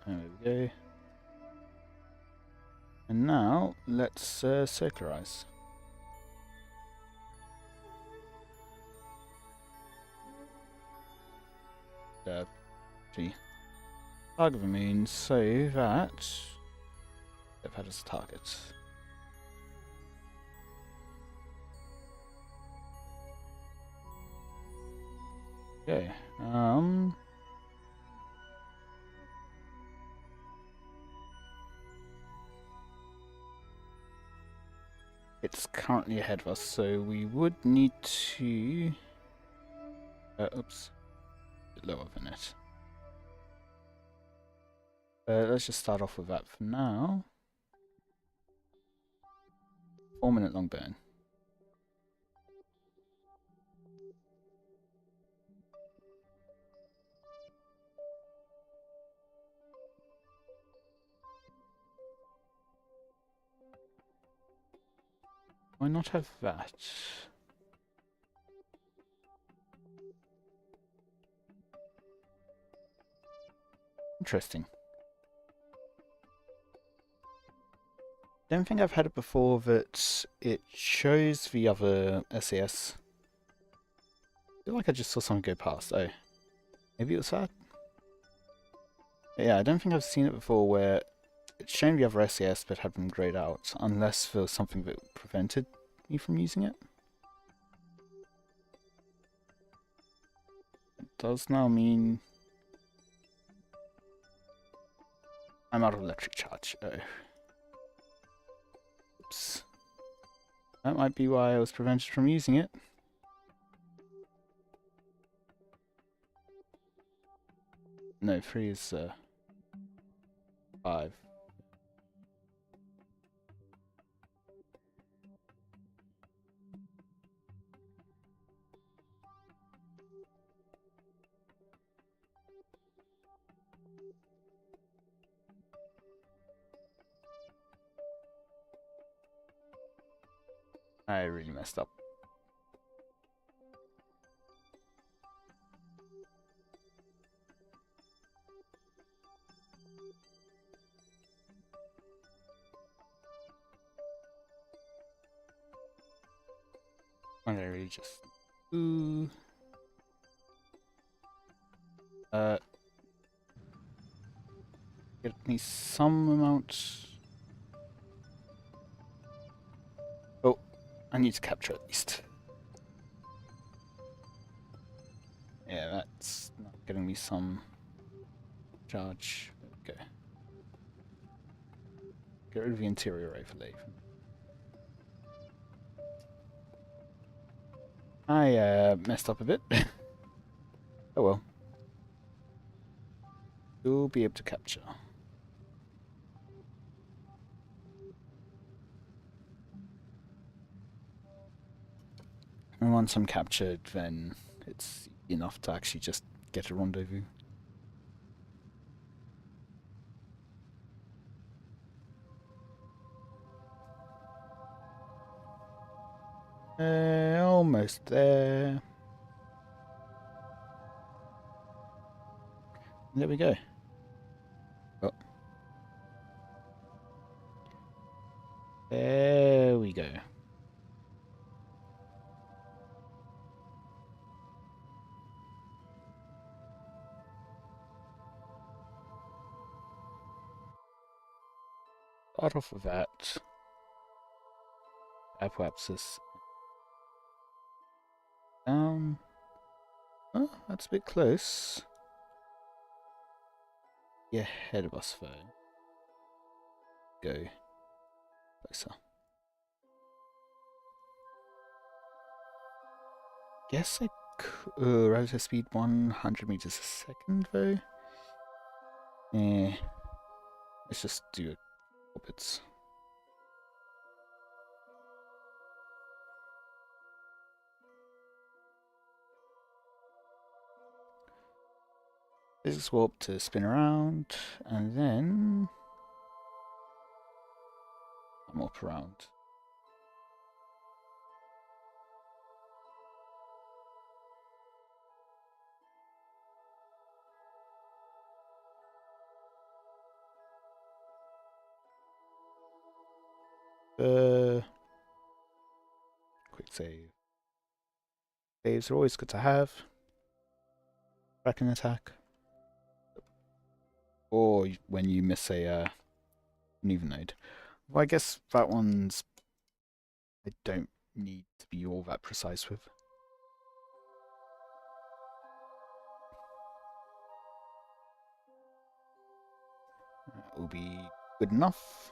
There we go. And now, let's circularize. Gee. Target the moon so that they've had as a target. Okay. It's currently ahead of us, so we would need to oops. A bit lower than it. Let's just start off with that for now. 4-minute long burn. Why not have that? Interesting. Don't think I've had it before that it shows the other SAS. I feel like I just saw someone go past. Oh. Maybe it was that? But yeah, I don't think I've seen it before where it's shown the other SAS but had them grayed out, unless there was something that prevented me from using it. It does now mean I'm out of electric charge. Oh. Oops. That might be why I was prevented from using it. No, 3 is 5. I really messed up. Why don't I really just... Ooh. Get me some amount... Oh, I need to capture at least. Yeah, that's not getting me some charge. There we go. Get rid of the interior overlay. I messed up a bit. Oh well. You'll be able to capture. And once I'm captured, then it's enough to actually just get a rendezvous. Almost there. There we go. Oh. There we go. Start off with that. Apoapsis. Down. Oh, that's a bit close. Yeah, ahead of us though. Go closer. Guess I could. Relative speed 100 meters a second though. Yeah. Let's just do orbits. Physics warp to spin around, and then warp around. Quick save. Saves are always good to have. Back an attack. Or when you miss a an even node. Well, I guess that one's I don't need to be all that precise with. That will be good enough.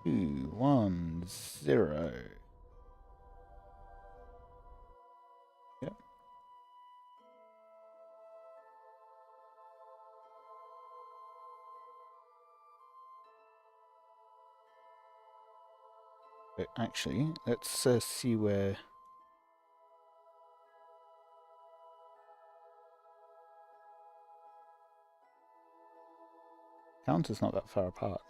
Two, 1, 0. Yep. But actually, let's see where. Counter's not that far apart.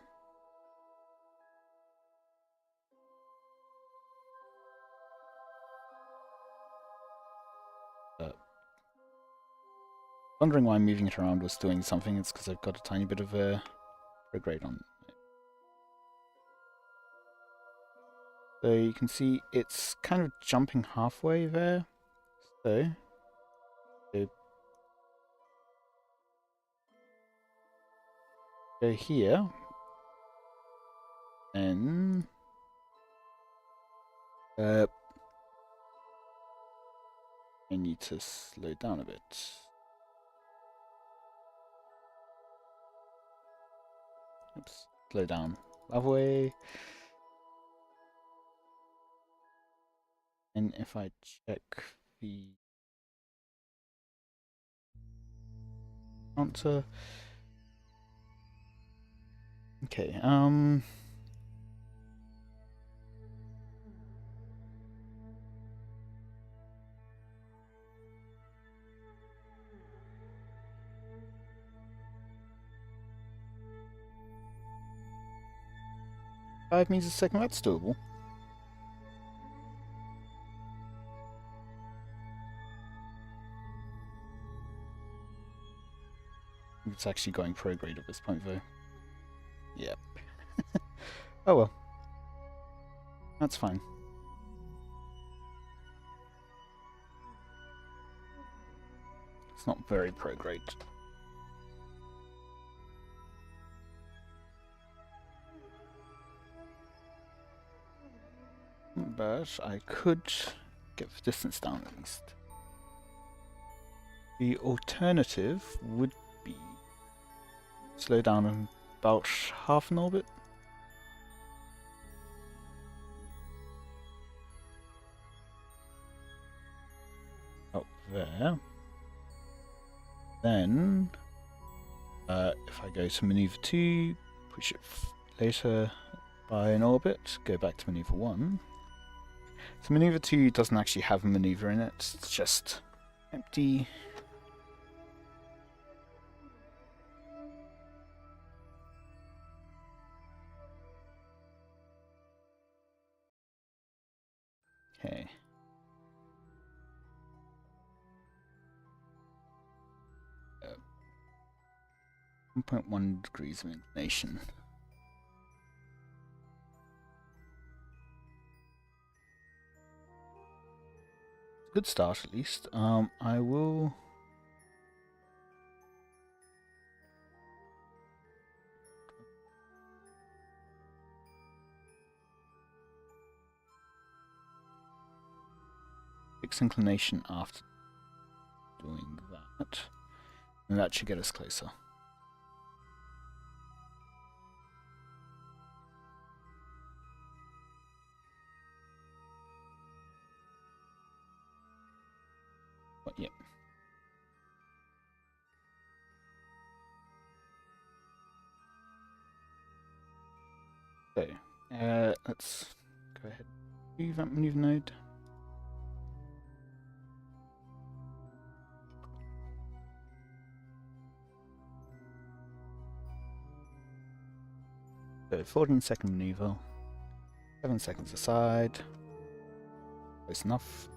Wondering why moving it around was doing something. It's because I've got a tiny bit of a regrade on it. So you can see it's kind of jumping halfway there. So go here, and I need to slow down a bit. Oops, slow down. Halfway. And if I check the counter. Okay, 5 meters a second, that's doable. It's actually going prograde at this point, though. Yep. Oh well. That's fine. It's not very prograde. But I could get the distance down at least. The alternative would be slow down in about half an orbit. Up there. Then, if I go to maneuver 2, push it later by an orbit, go back to maneuver 1. So maneuver 2 doesn't actually have a maneuver in it, it's just empty. Okay. 1.1 degrees of inclination. Good start at least. I will fix inclination after doing that, and that should get us closer. But yep. So, let's go ahead and move that maneuver node. So 14-second maneuver, 7 seconds aside, close enough.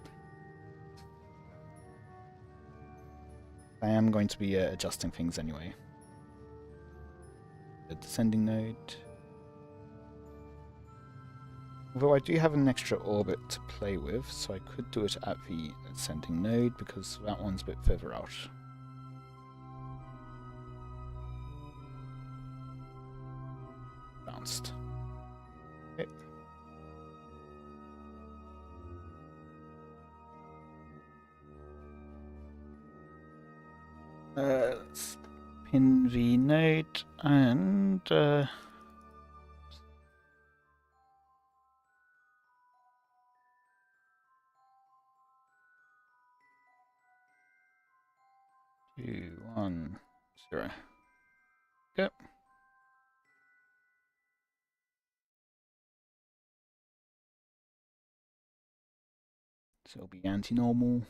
I am going to be adjusting things anyway. The descending node. Although I do have an extra orbit to play with, so I could do it at the ascending node because that one's a bit further out. Bounced. Okay. Let's pin the node and 2, 1, 0. Yep. So it'll be anti-normal.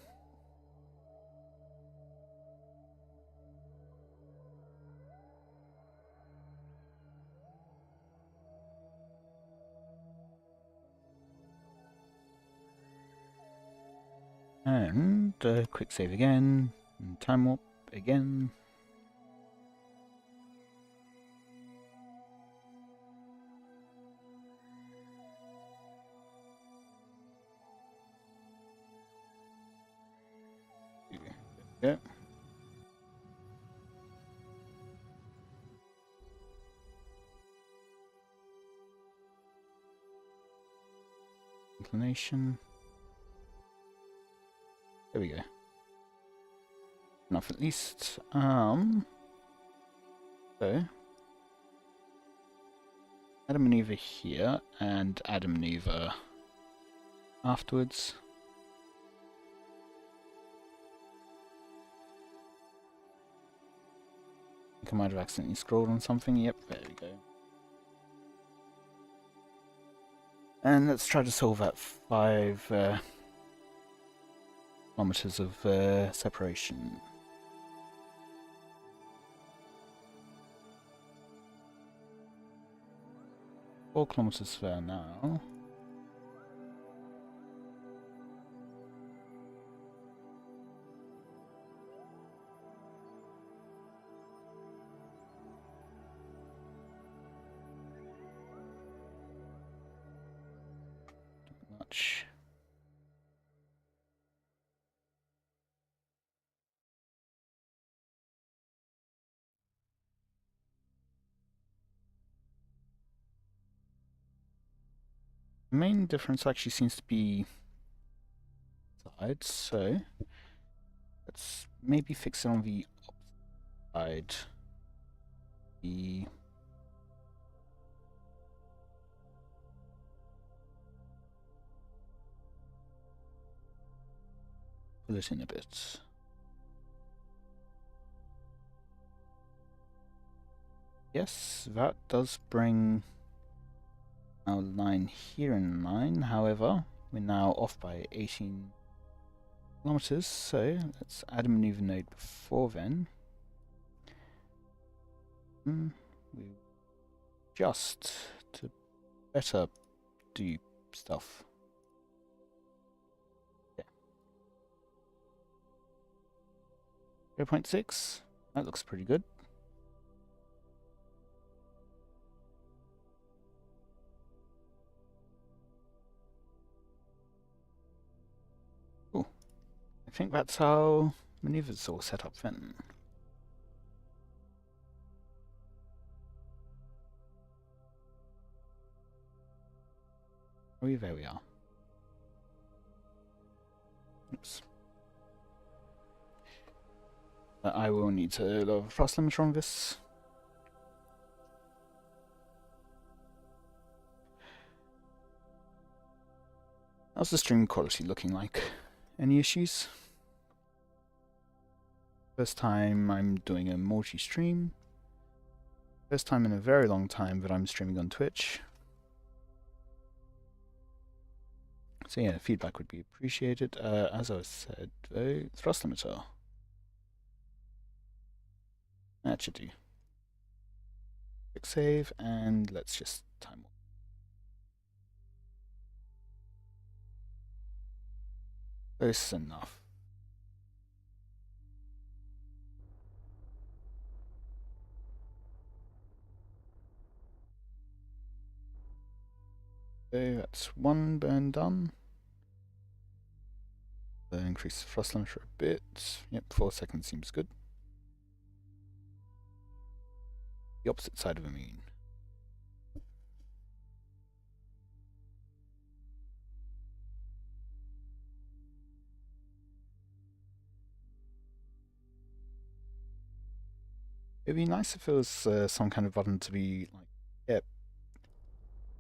And quick save again, and time warp again. Yeah. Inclination. There we go. Enough at least. So add a maneuver here and add a maneuver afterwards. I think I might have accidentally scrolled on something. Yep, there we go. And let's try to solve that 5 kilometers of separation. 4 kilometers there now. Much. The main difference actually seems to be side, so let's maybe fix it on the opposite side. The pull it in a bit. Yes, that does bring our line here in line. However, we're now off by 18 kilometers, so let's add a maneuver node before then. We just to better do stuff. Yeah. 0.6. That looks pretty good. Cool. I think that's how maneuvers all set up then. Oh, there we are. Oops. I will need to lower the thrust limiter on this. How's the stream quality looking like? Any issues? First time I'm doing a multi-stream. First time in a very long time that I'm streaming on Twitch. So yeah, feedback would be appreciated. As I said, though, thrust limiter. That should do. Quick save, and let's just time. Close enough. So that's one burn done. Increase the thrust limiter a bit. Yep, 4 seconds seems good. The opposite side of a moon. It'd be nice if there was some kind of button to be like,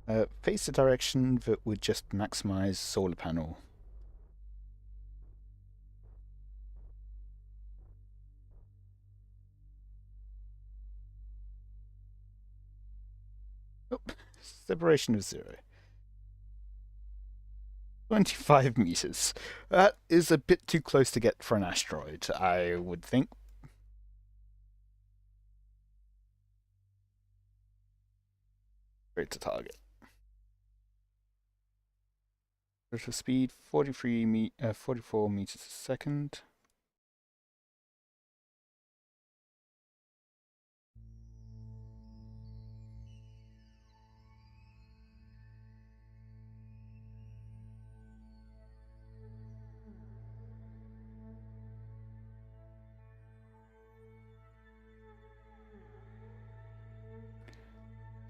yeah, face the direction that would just maximize solar panel. Oh, separation of 0. 25 meters. That is a bit too close to get for an asteroid, I would think. Straight to target. Rotor speed 44 meters a second.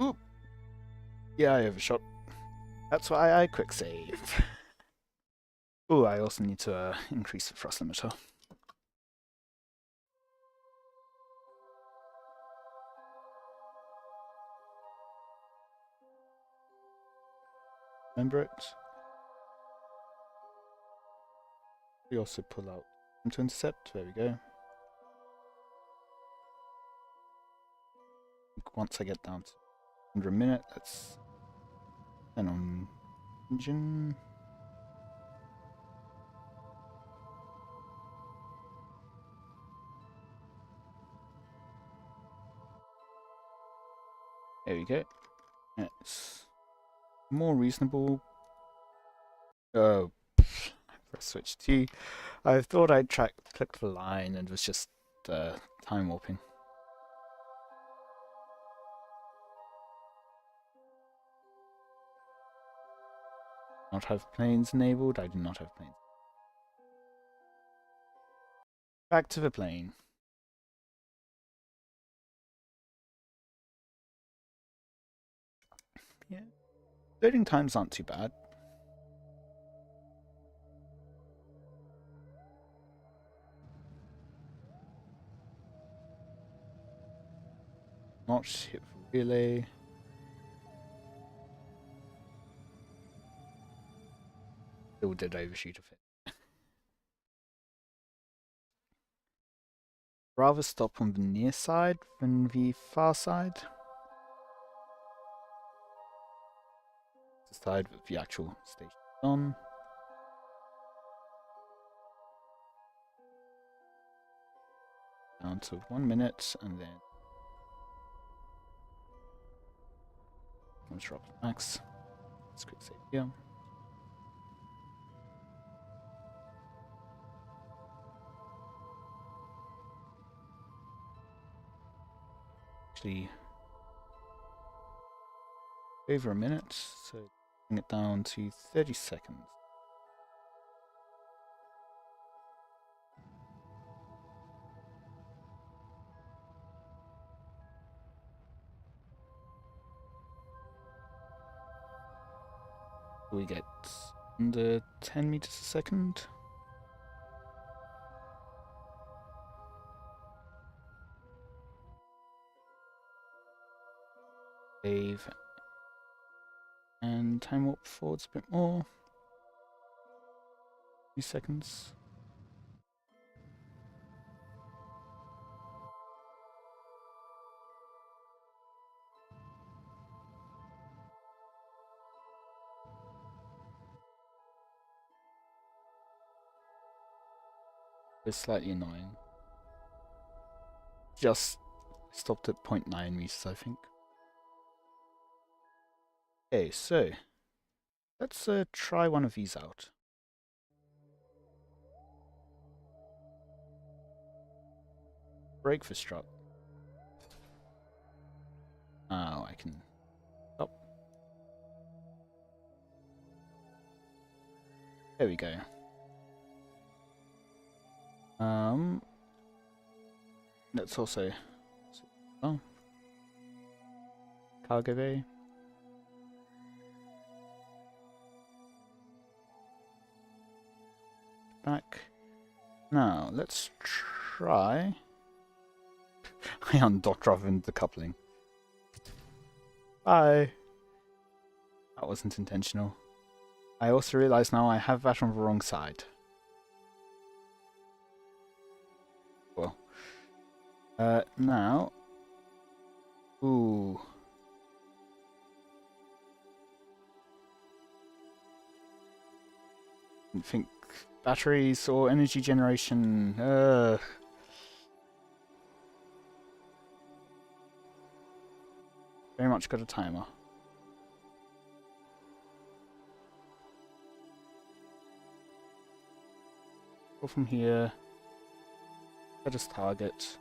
Oop. Yeah, I overshot. That's why I quick save. Oh, I also need to increase the thrust limiter. Remember it? We also pull out to intercept. There we go. Once I get down to under a minute, let's turn on engine. There we go. Yes. more reasonable. Oh, press switch T. I thought I'd click the line and was just time warping. Not have planes enabled. I do not have planes. Back to the plane. Yeah, loading times aren't too bad. Not hit the relay. Still did overshoot a bit. Rather stop on the near side than the far side. The side with the actual station on. Down to 1 minute and then let's drop max. Let's quick save here. Actually, over a minute, so bring it down to 30 seconds. We get under 10 meters a second. Save and time warp forwards a bit more. 2 seconds. It's slightly annoying. Just stopped at 0.9 meters, I think. Okay, so let's try one of these out. Brake for strut. Now I can stop. There we go. Let's also cargo bay. Back. Now let's try. I undocked rather than decoupling. Bye. That wasn't intentional. I also realize now I have that on the wrong side. Well. Now. Ooh. Didn't think batteries or energy generation. Very much got a timer. Go from here. Set as target.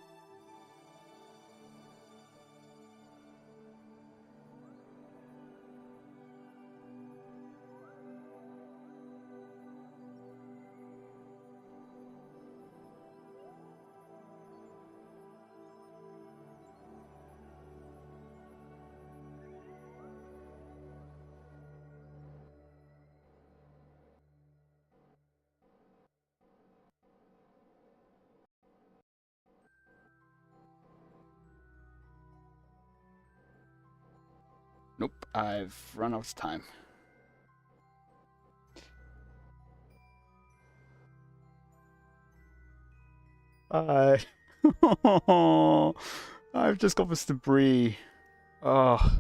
Nope, I've run out of time. Bye. I've just got this debris. Oh.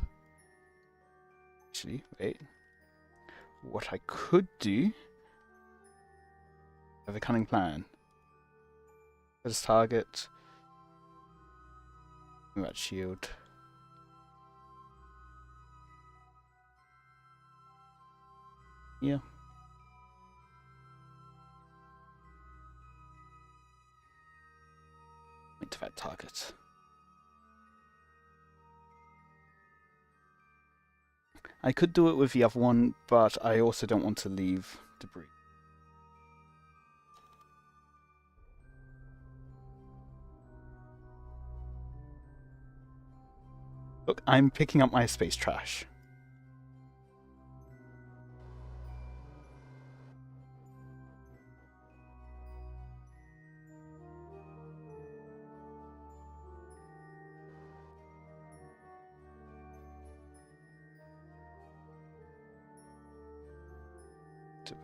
Actually, wait. What I could do... I have a cunning plan. As target. Move that shield. here. Point to that target. I could do it with the other one, but I also don't want to leave debris. Look, I'm picking up my space trash.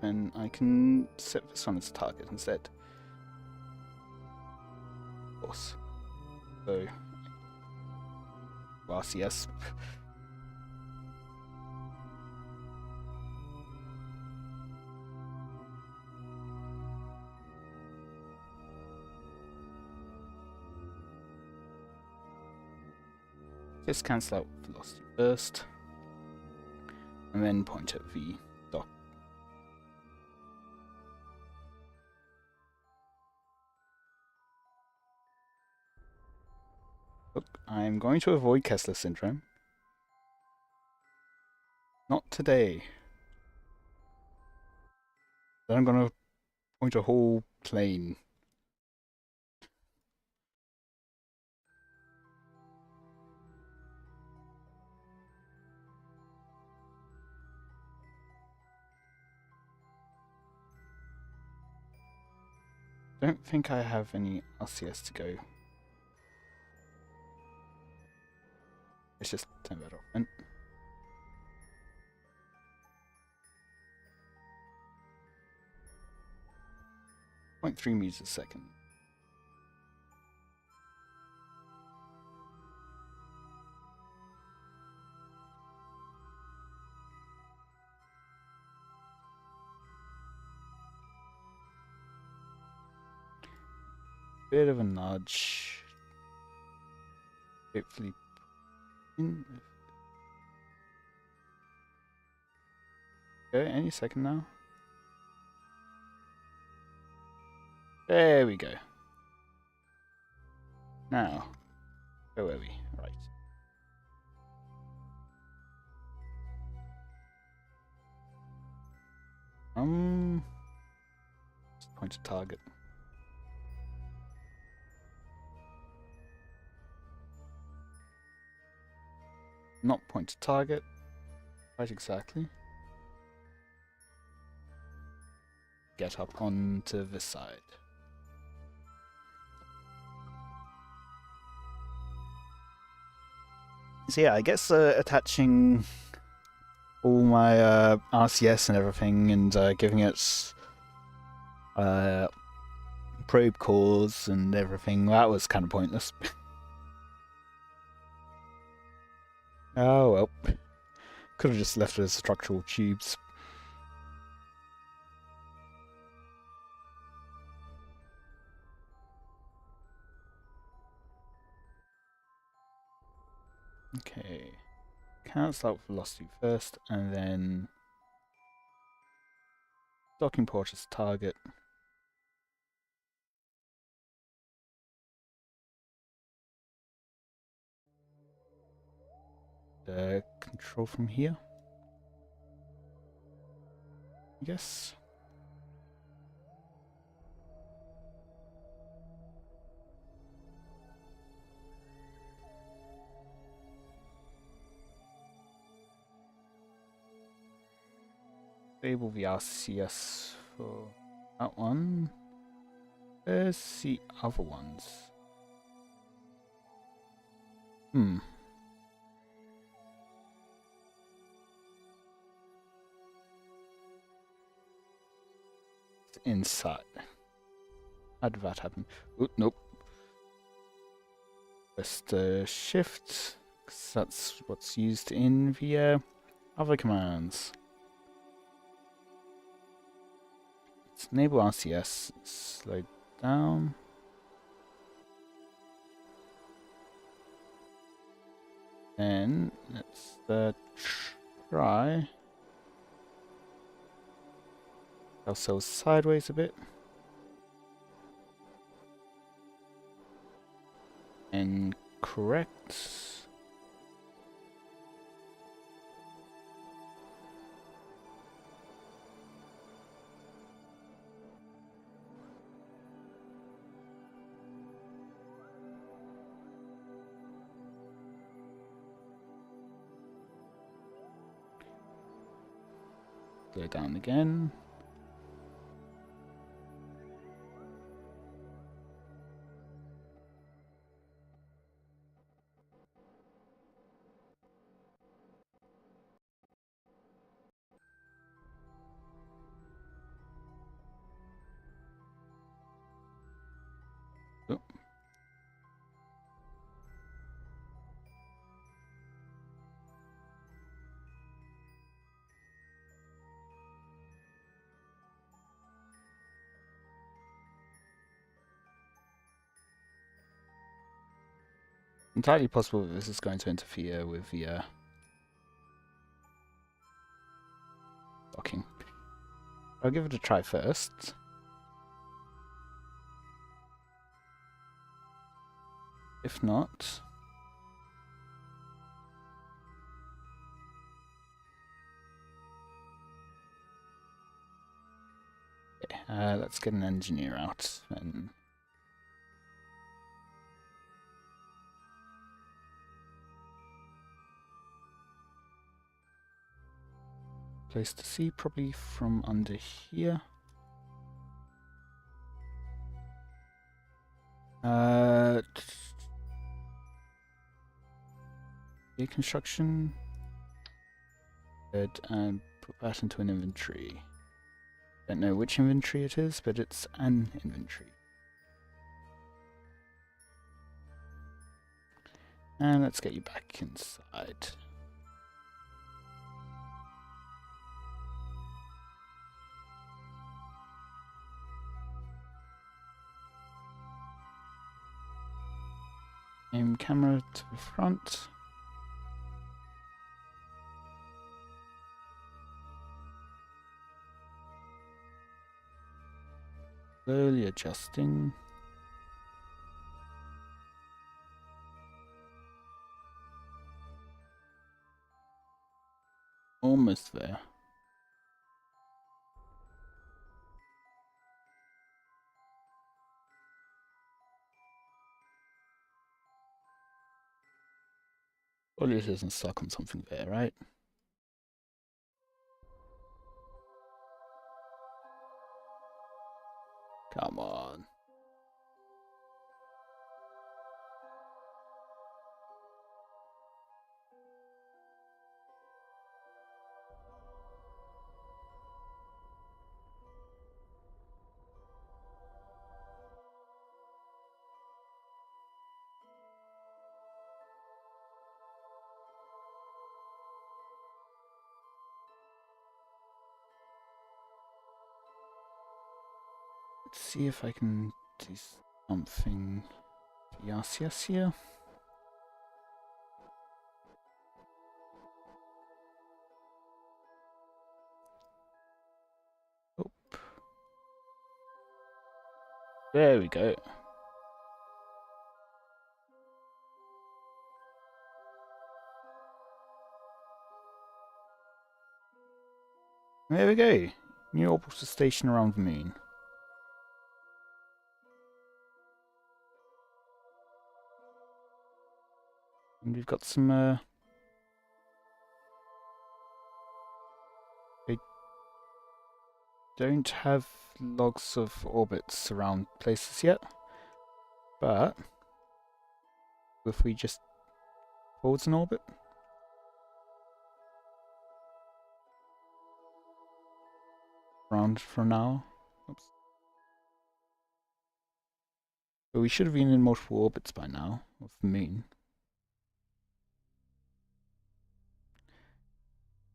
Then I can set this one as a target instead. Of course. So, RCS. Just cancel out velocity first, and then point at the dock. Look, I'm going to avoid Kessler syndrome. Not today. Then I'm going to point a whole plane. Don't think I have any RCS to go. Let's just turn that off then. .3 meters a second. Bit of a nudge. Hopefully. Okay, any second now. There we go. Now, where were we? Right. Just point a target. Not point to target. Right, exactly. Get up onto this side. So yeah, I guess attaching all my RCS and everything and giving it probe cores and everything, that was kind of pointless. Oh well. Could have just left it as structural tubes. Okay. Cancel out velocity first, and then docking port as target. Control from here, I guess. Enable the RCS for that one. Where's the other ones? It's inside. How did that happen? Oh, nope. Just shift, 'cause that's what's used in the other commands. Let's enable RCS, slow down. Then let's try Also sideways a bit. And correct. Go down again. Oh. Entirely possible that this is going to interfere with the docking. I'll give it a try first. If not, okay, let's get an engineer out and place to see, probably from under here. Construction. Good, and put that into an inventory. Don't know which inventory it is, but it's an inventory. And let's get you back inside. Aim camera to the front. Slowly adjusting. Almost there. Surely it isn't stuck on something there, right? Come on. Let's see if I can do something. Yes, here. Oh. There we go. There we go. New orbital station around the moon. And we've got some they don't have logs of orbits around places yet, but if we just forwards an orbit, around for now. Oops. But we should have been in multiple orbits by now of the moon.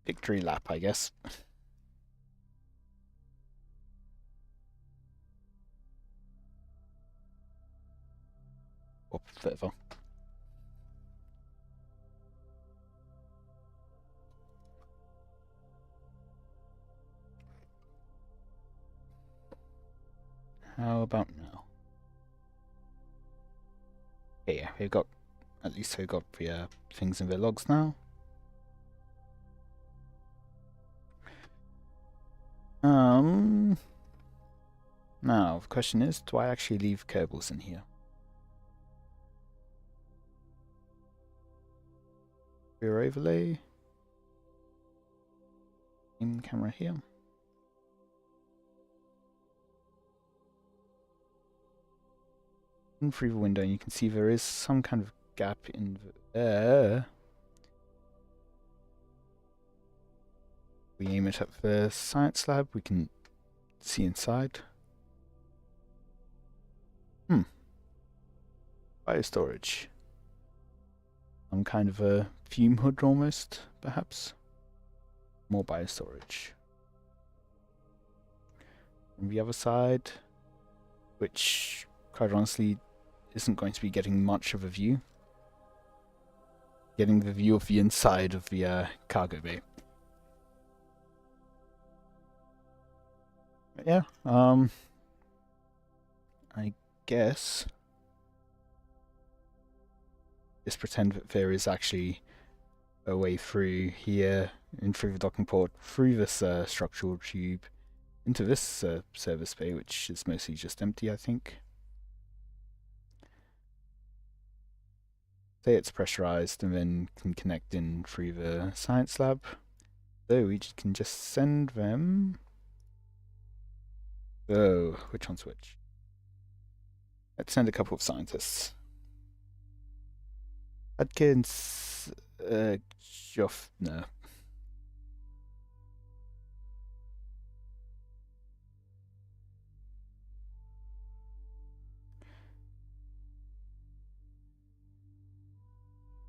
Victory lap, I guess. Or further. How about now? Yeah, we've got, at least we've got the things in the logs now. Now the question is, do I actually leave Kerbals in here? Rear overlay. In camera here. In through the window, and you can see there is some kind of gap in there. We aim it at the science lab, we can see inside. Biostorage. Some kind of a fume hood almost, perhaps. More biostorage. From the other side, which quite honestly isn't going to be getting much of a view. Getting the view of the inside of the cargo bay. But yeah, I guess just pretend that there is actually a way through here, in through the docking port, through this structural tube, into this service bay, which is mostly just empty, I think. Say it's pressurized and then can connect in through the science lab. So we can just send them. Oh, which one's which? Let's send a couple of scientists. Adkins, Joffner.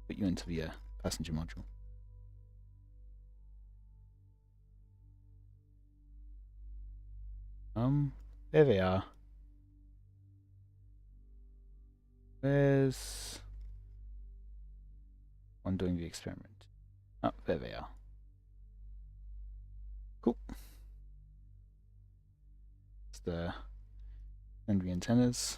Put you into the passenger module. There they are. Where's one doing the experiment? Oh, there they are. Cool. It's the secondary antennas.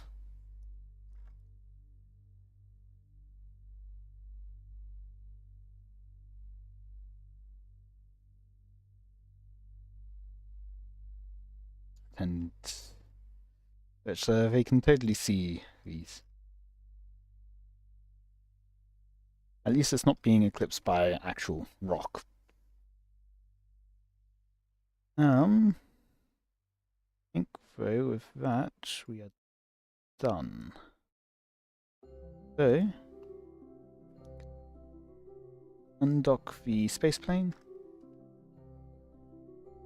And they can totally see these. At least it's not being eclipsed by actual rock. I think though with that we are done. So undock the space plane.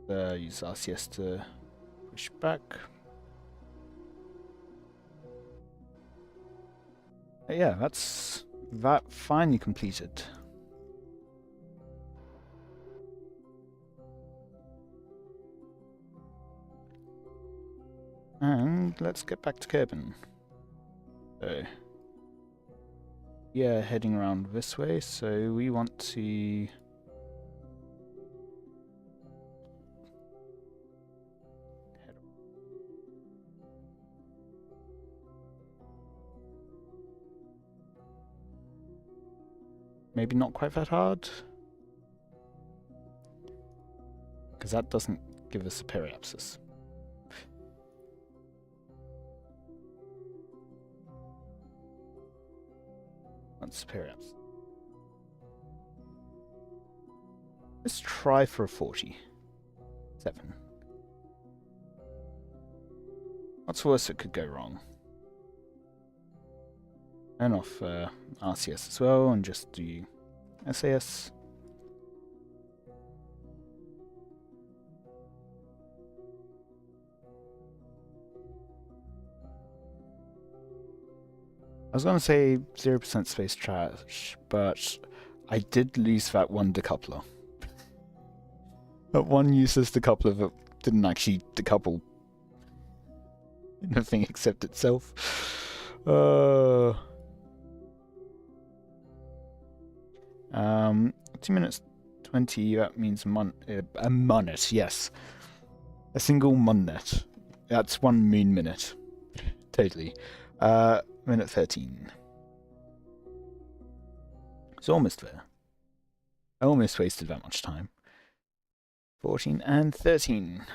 Use RCS to push back. Yeah, that's that finally completed. And let's get back to Kerbin. So yeah, heading around this way, so we want to maybe not quite that hard, because that doesn't give us a periapsis. That's periapsis. Let's try for a 47. What's worse that could go wrong? Turn off RCS as well and just do SAS. I was going to say 0% space trash, but I did lose that one decoupler. That one useless decoupler that didn't actually decouple anything except itself. 2 minutes 20, that means a minute, yes. A single minute. That's 1 moon minute. Totally. Minute 13. It's almost there. I almost wasted that much time. 14 and 13.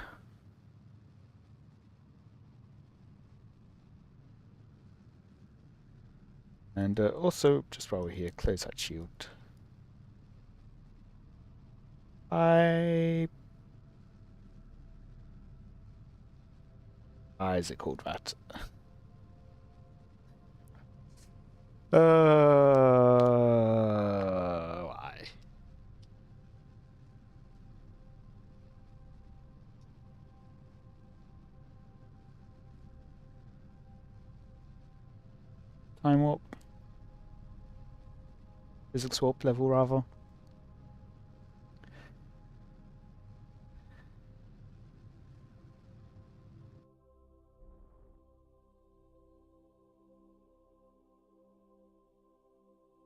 And also, just while we're here, close that shield. Why is it called that? Why? Time warp? Physics warp level, rather.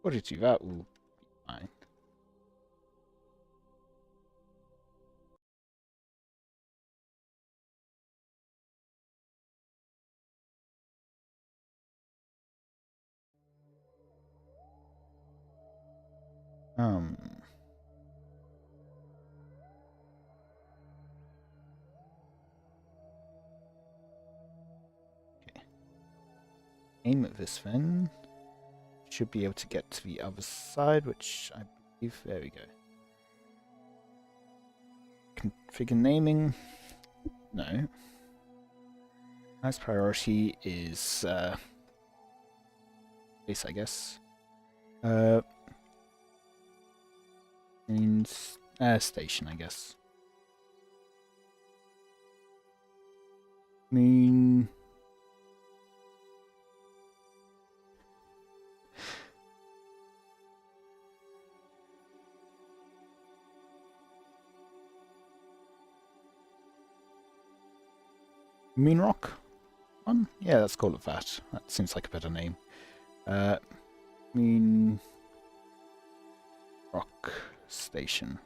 What did you do? That will be fine. Okay. Aim at this then. Should be able to get to the other side, which I believe... There we go. Configure naming. No. Highest priority is space, I guess. Means air station, I guess. Moon. Moon Rock one? Yeah, let's call it that. That seems like a better name. Moon Rock Station.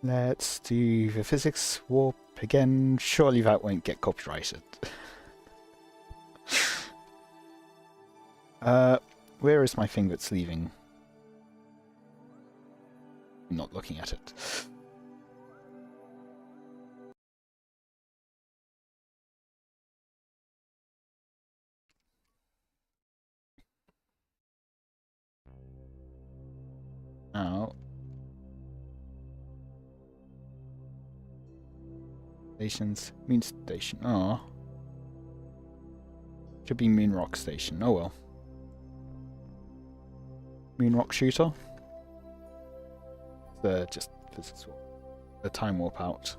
Let's do the physics warp again. Surely that won't get copyrighted. Where is my thing that's leaving? I'm not looking at it. Now, stations, Moon Station. Oh, should be Moon Rock Station. Oh well. Moon Rock Shooter. Just physics warp. The time warp out.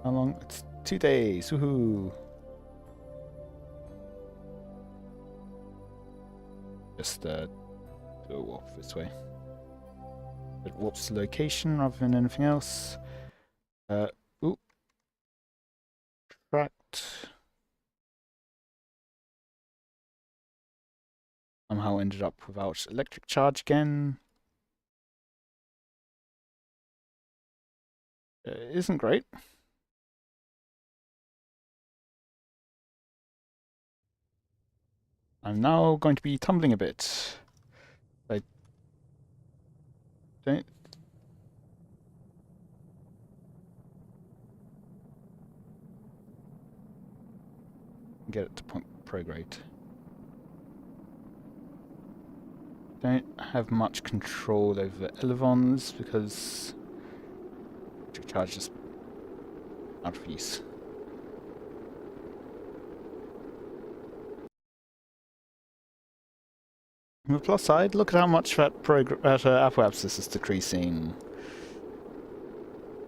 How long? It's 2 days. Woohoo! Just do a warp this way. It warps the location rather than anything else. Ooh. Tracked. Somehow ended up without electric charge again. Isn't great. I'm now going to be tumbling a bit. I don't... get it to point prograde. Don't have much control over the elevons because electric charge is out of use. On the plus side, look at how much that apoapsis is decreasing.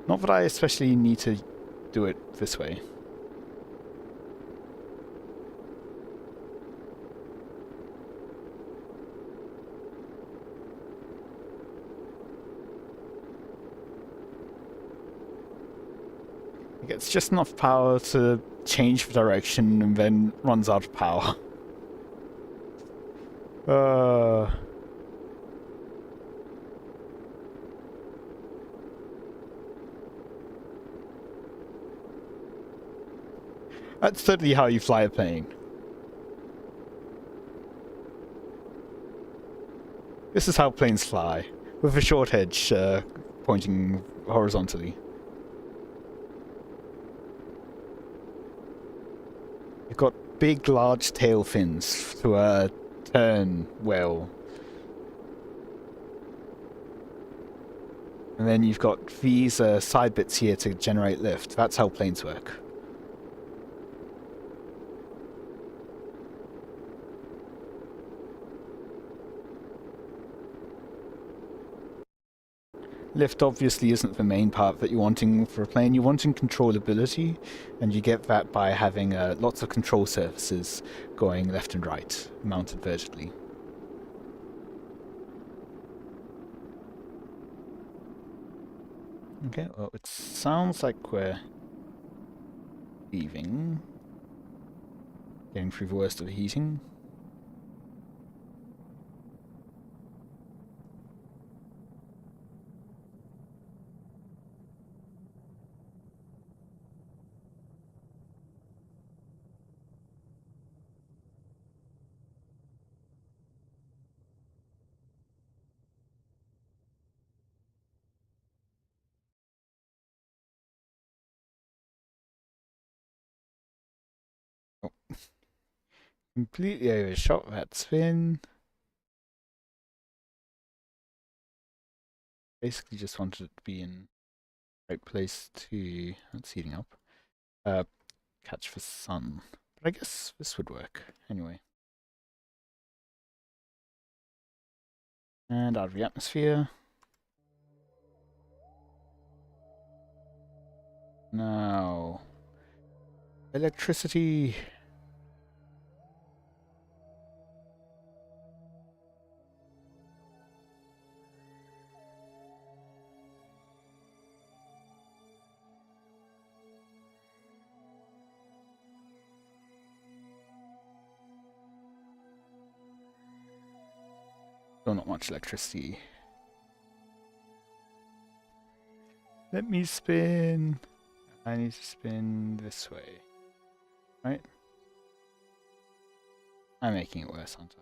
Not that I especially need to do it this way. It gets just enough power to change the direction and then runs out of power. Uh, that's totally how you fly a plane. This is how planes fly, with a short edge pointing horizontally. You've got big, large tail fins to turn well. And then you've got these side bits here to generate lift. That's how planes work. Lift obviously isn't the main part that you're wanting for a plane. You're wanting controllability, and you get that by having lots of control surfaces going left and right, mounted vertically. Okay, well, it sounds like we're leaving. Getting through the worst of the heating. Oh. Completely overshot that spin. Basically just wanted it to be in the right place to... That's heating up. Catch the sun. But I guess this would work anyway. And out of the atmosphere. Now... Electricity! Still not much electricity. Let me spin. I need to spin this way. Right? I'm making it worse, aren't I?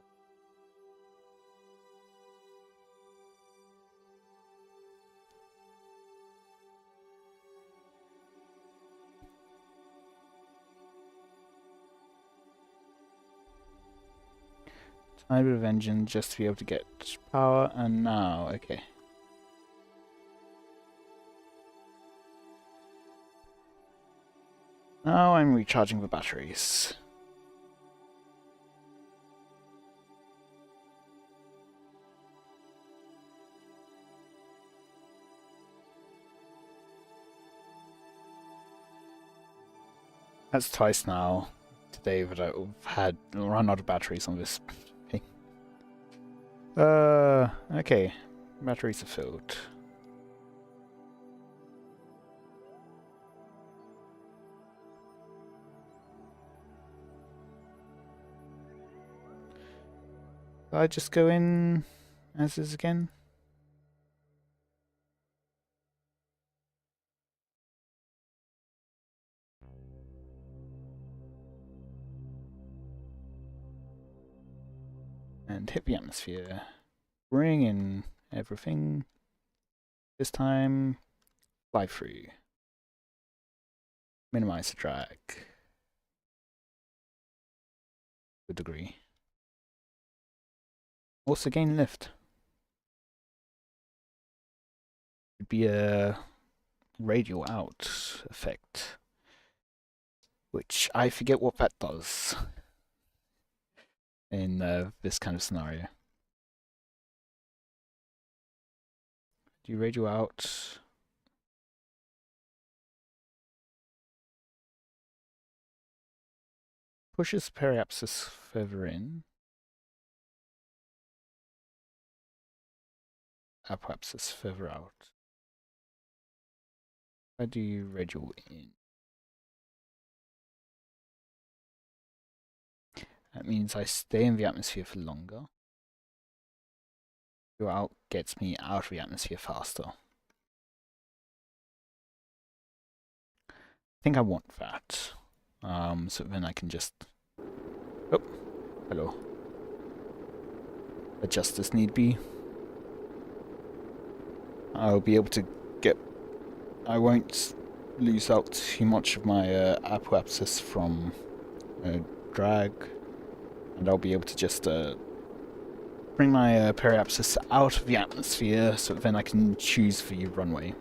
Tiny bit of engine just to be able to get power, and now, okay. Now I'm recharging the batteries. That's twice now today that I've had run out of batteries on this thing. Okay. Batteries are filled. Do I just go in as is again? And hit the atmosphere. Bring in everything. This time, fly through. Minimize the drag. To a degree. Also gain lift. Would be a radial out effect. Which I forget what that does in this kind of scenario. Do you radial out? Pushes periapsis further in. Apoapsis further out. Why do you radial in? That means I stay in the atmosphere for longer. out gets me out of the atmosphere faster. I think I want that. So then I can just... Oh, hello. Adjust as need be. I'll be able to get... I won't lose out too much of my apoapsis from drag. And I'll be able to just bring my periapsis out of the atmosphere so that then I can choose the runway.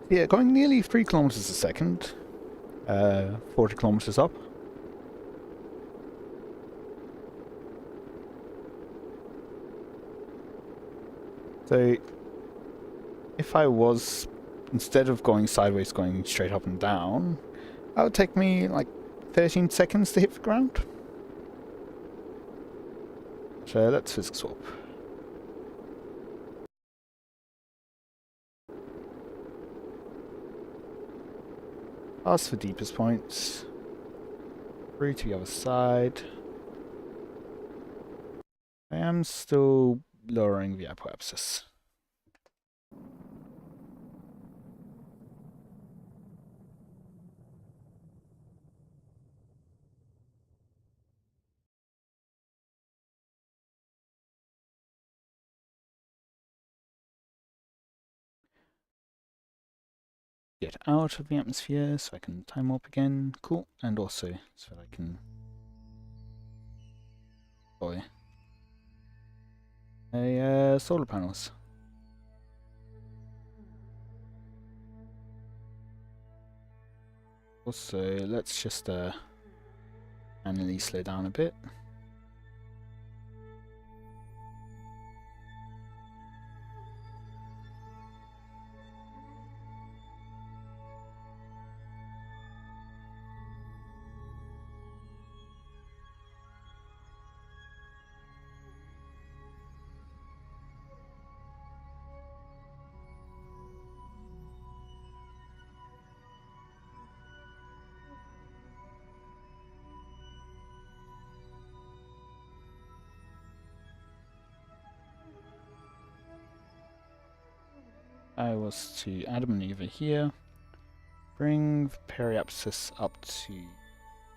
Yeah, going nearly 3 kilometers a second. 40 kilometers up. So, if I was, instead of going sideways, going straight up and down, that would take me like 13 seconds to hit the ground. So let's physics swap. Past the deepest points. Through to the other side. I am still lowering the apoapsis. Get out of the atmosphere so I can time warp again. Cool. And also so that I can deploy solar panels. Also, let's just manually slow down a bit. I was to add a maneuver here, bring the periapsis up to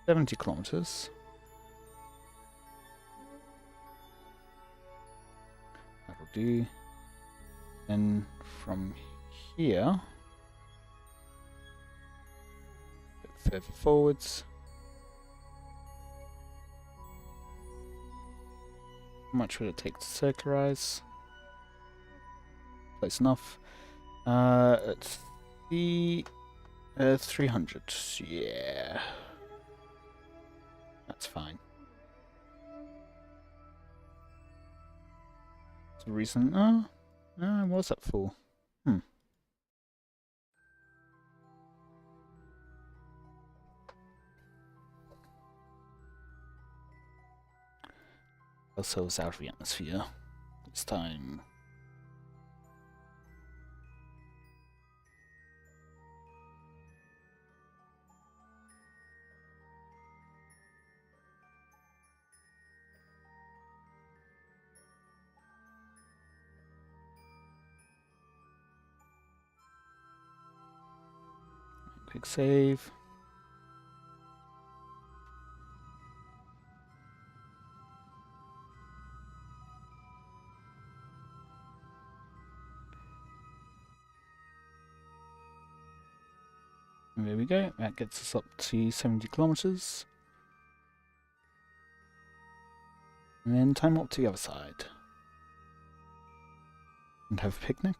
70 kilometers. That'll do. Then from here, a bit further forwards. How much would it take to circularize? Close enough. It's the 300. Yeah, that's fine. That's the reason. Oh, I was at full. Also, was out of the atmosphere this time. Quick save. And there we go. That gets us up to 70 kilometers. And then time up to the other side. And have a picnic.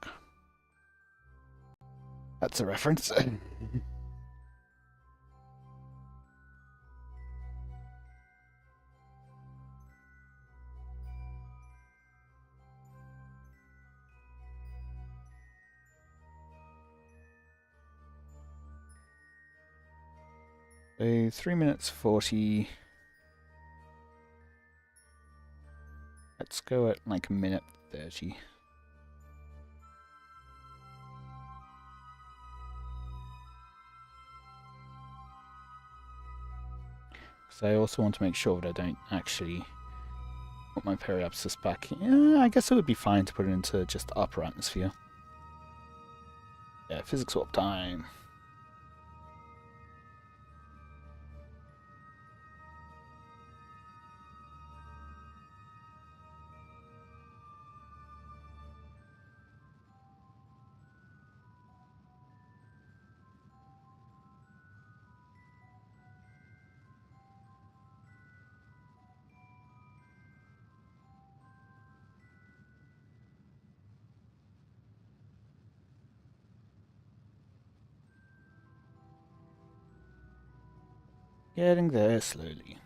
That's a reference. So 3 minutes 40. Let's go at like a minute 30. Because I also want to make sure that I don't actually put my periapsis back in. Yeah, I guess it would be fine to put it into just the upper atmosphere. Yeah, physics warp time. Getting there slowly.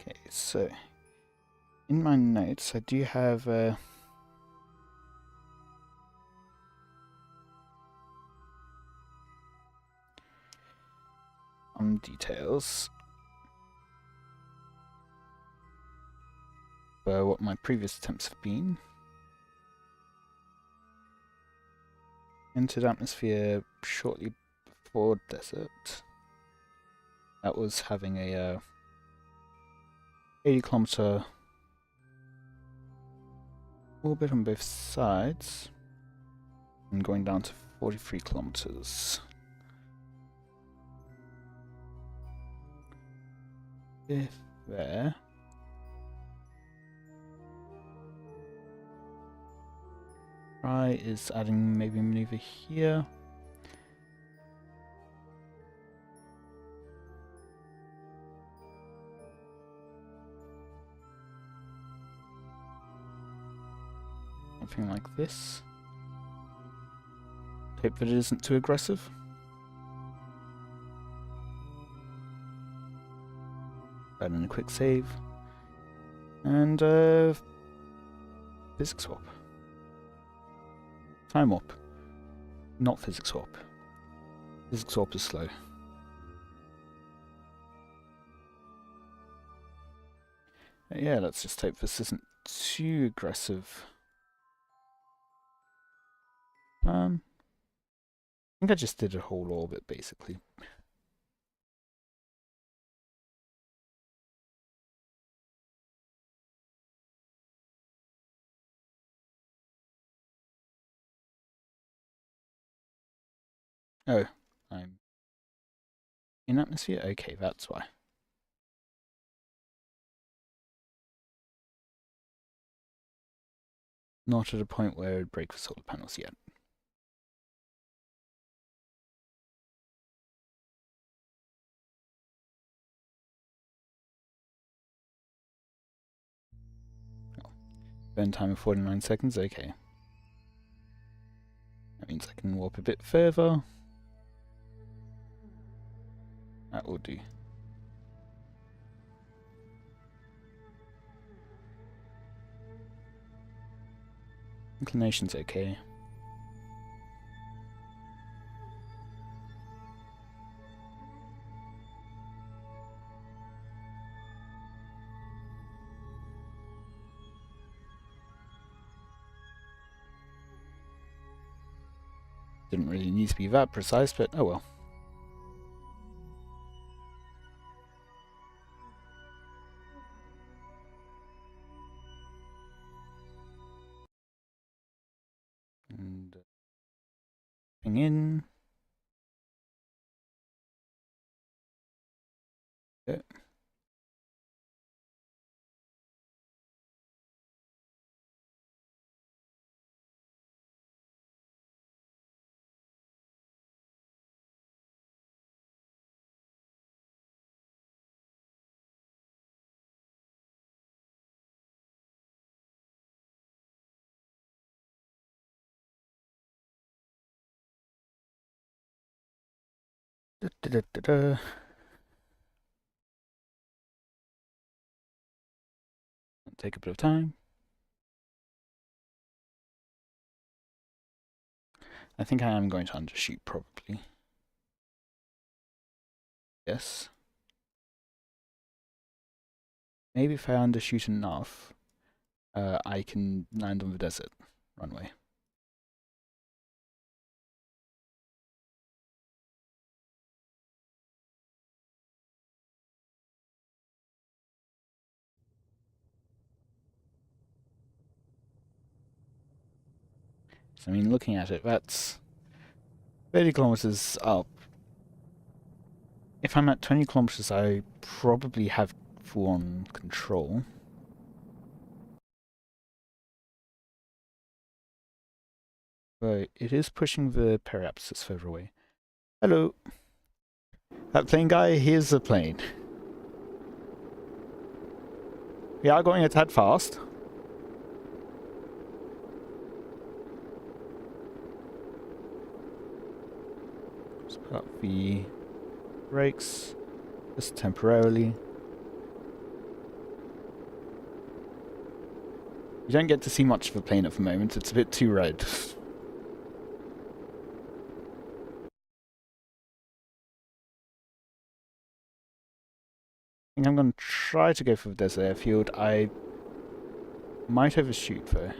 Okay, so in my notes I do have details for what my previous attempts have been. Entered atmosphere shortly before desert. That was having a 80-kilometer orbit on both sides and going down to 43 kilometers. If there. Try is adding maybe a maneuver here. Something like this. Hope that it isn't too aggressive. Add in a quick save. And physics swap. Time warp. Not physics swap. Physics swap is slow. Yeah, let's just hope this isn't too aggressive. I think I just did a whole orbit, basically. Oh, I'm in atmosphere? Okay, that's why. Not at a point where it would break the solar panels yet. Burn time of 49 seconds, okay. That means I can warp a bit further. That will do. Inclination's okay. Didn't really need to be that precise, but oh well. And ping in. Yeah. Da, da, da, da, da. Take a bit of time. I think I am going to undershoot, probably. Yes. Maybe if I undershoot enough, I can land on the desert runway. So, I mean, looking at it, that's 30 kilometers up. If I'm at 20 kilometers, I probably have full-on control. But it is pushing the periapsis further away. Hello. That plane guy, here's the plane. We are going a tad fast. Let's put up the brakes, just temporarily. You don't get to see much of the plane at the moment, it's a bit too red. I think I'm going to try to go for the desert airfield. I might overshoot though.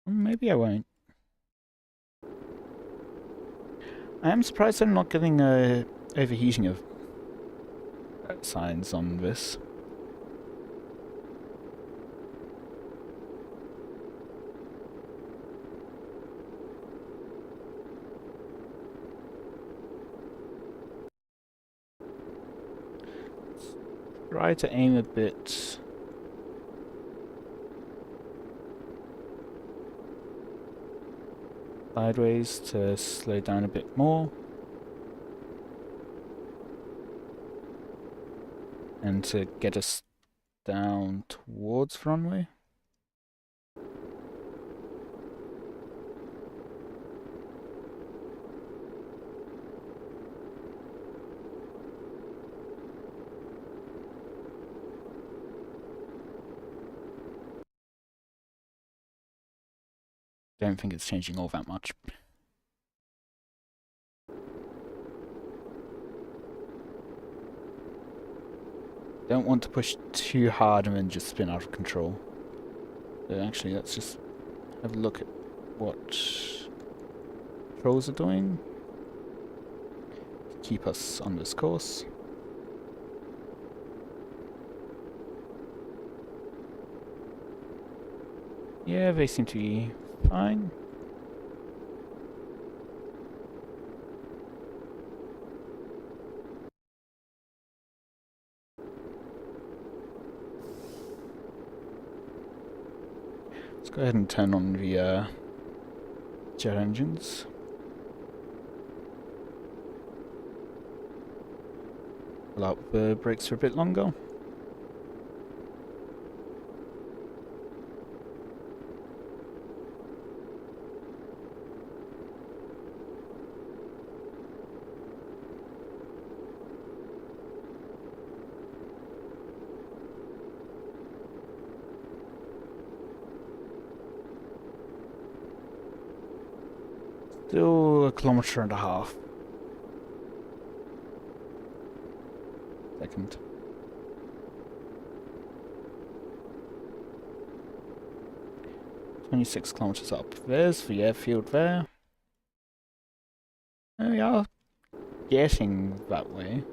Maybe I won't. I am surprised I'm not getting overheating of signs on this. Try to aim a bit sideways to slow down a bit more. And to get us down towards the runway. Don't think it's changing all that much. Don't want to push too hard and then just spin out of control. So actually, let's just have a look at what controls are doing to keep us on this course. Yeah, they seem to be fine. Let's go ahead and turn on the jet engines. Pull out the brakes for a bit longer. Still 1.5 kilometers. Second. "26 kilometers up. There's the airfield there. There we are. Getting that way.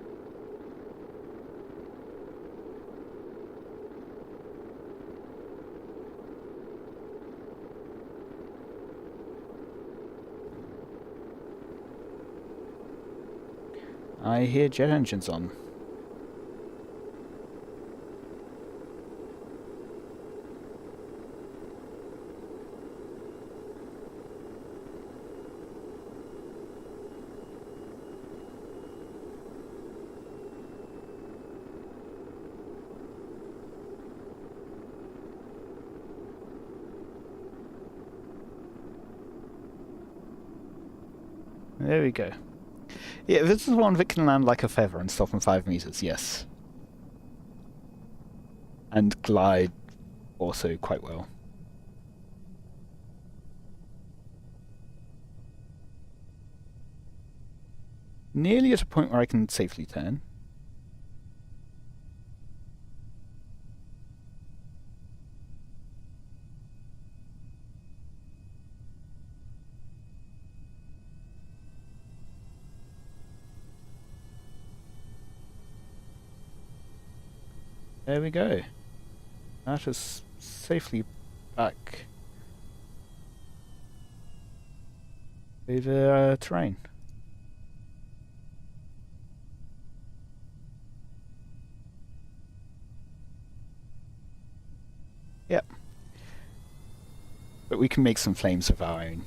I hear jet engines on. There we go. Yeah, this is one that can land like a feather and stop in 5 meters, yes. And glide also quite well. Nearly at a point where I can safely turn. There we go. That is safely back over terrain. Yep. But we can make some flames of our own.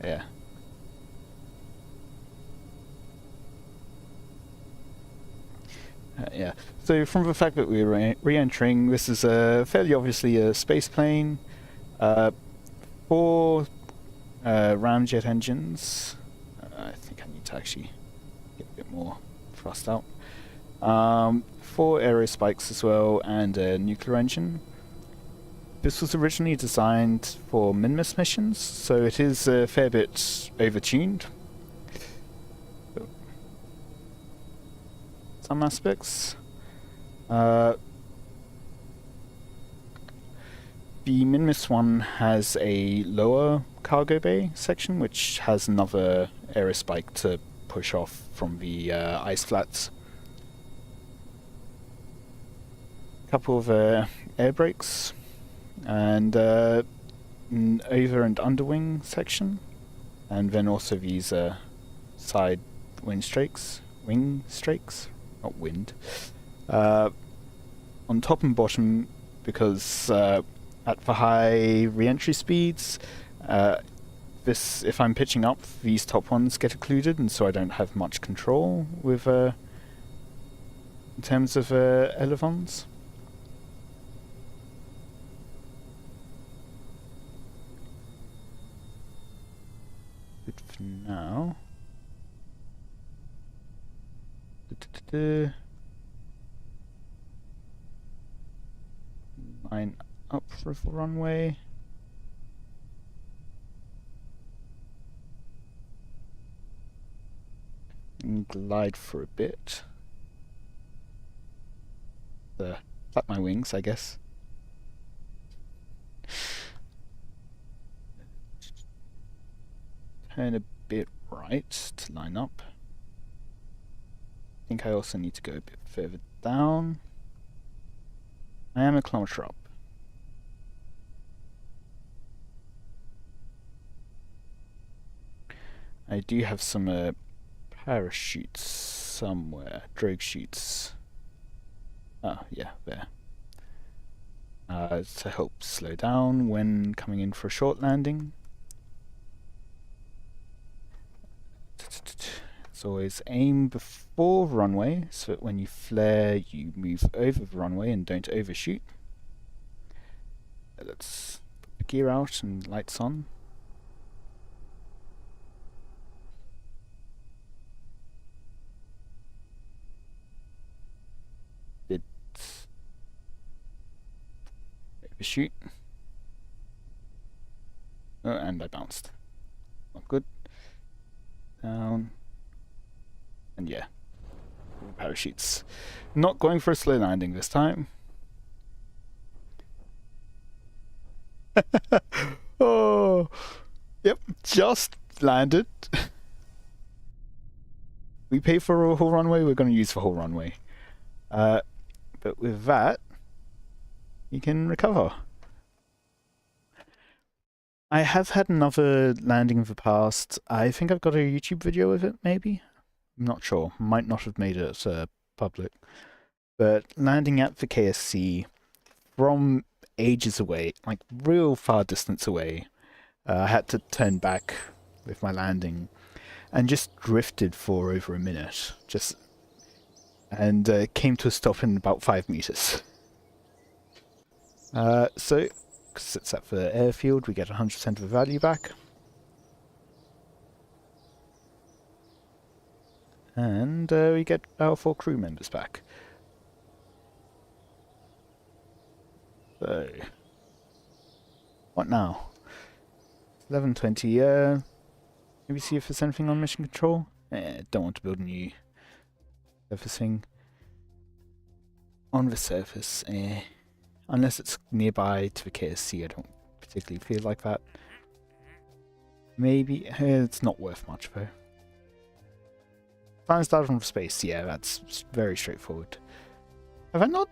Yeah. Yeah. So from the fact that we're re-entering, this is fairly obviously a space plane. 4 ramjet engines. I think I need to actually get a bit more thrust out. 4 aerospikes as well, and a nuclear engine. This was originally designed for Minmus missions, so it is a fair bit overtuned. Some aspects. The Minmus one has a lower cargo bay section, which has another aerospike to push off from the ice flats. A couple of air brakes, and an over and underwing section, and then also these side wing strakes, not wind, on top and bottom, because at the high re-entry speeds, if I'm pitching up, these top ones get occluded, and so I don't have much control with in terms of elevons. Good for now. Line up for the runway. And glide for a bit. Flap my wings, I guess. Turn a bit right to line up. I think I also need to go a bit further down. I am a kilometer up. I do have some parachutes somewhere, drogue chutes. Oh, yeah, there. To help slow down when coming in for a short landing. It's always aim before runway, so that when you flare, you move over the runway and don't overshoot. Let's put the gear out and lights on. Did overshoot. Oh, and I bounced. Not good. Down. And yeah, parachutes. Not going for a slow landing this time. Oh, yep, just landed. We pay for a whole runway, we're going to use the whole runway. But with that, you can recover. I have had another landing in the past. I think I've got a YouTube video of it, maybe? I'm not sure. Might not have made it public. But landing at the KSC from ages away, like real far distance away, I had to turn back with my landing and just drifted for over a minute. And came to a stop in about 5 meters. So because it's set for the airfield, we get 100% of the value back. And we get our 4 crew members back. So, what now? 11:20. Maybe see if there's anything on mission control. Don't want to build a new surfacing on the surface. Unless it's nearby to the KSC, I don't particularly feel like that. Maybe it's not worth much though. Flying start from space, yeah, that's very straightforward. Have I not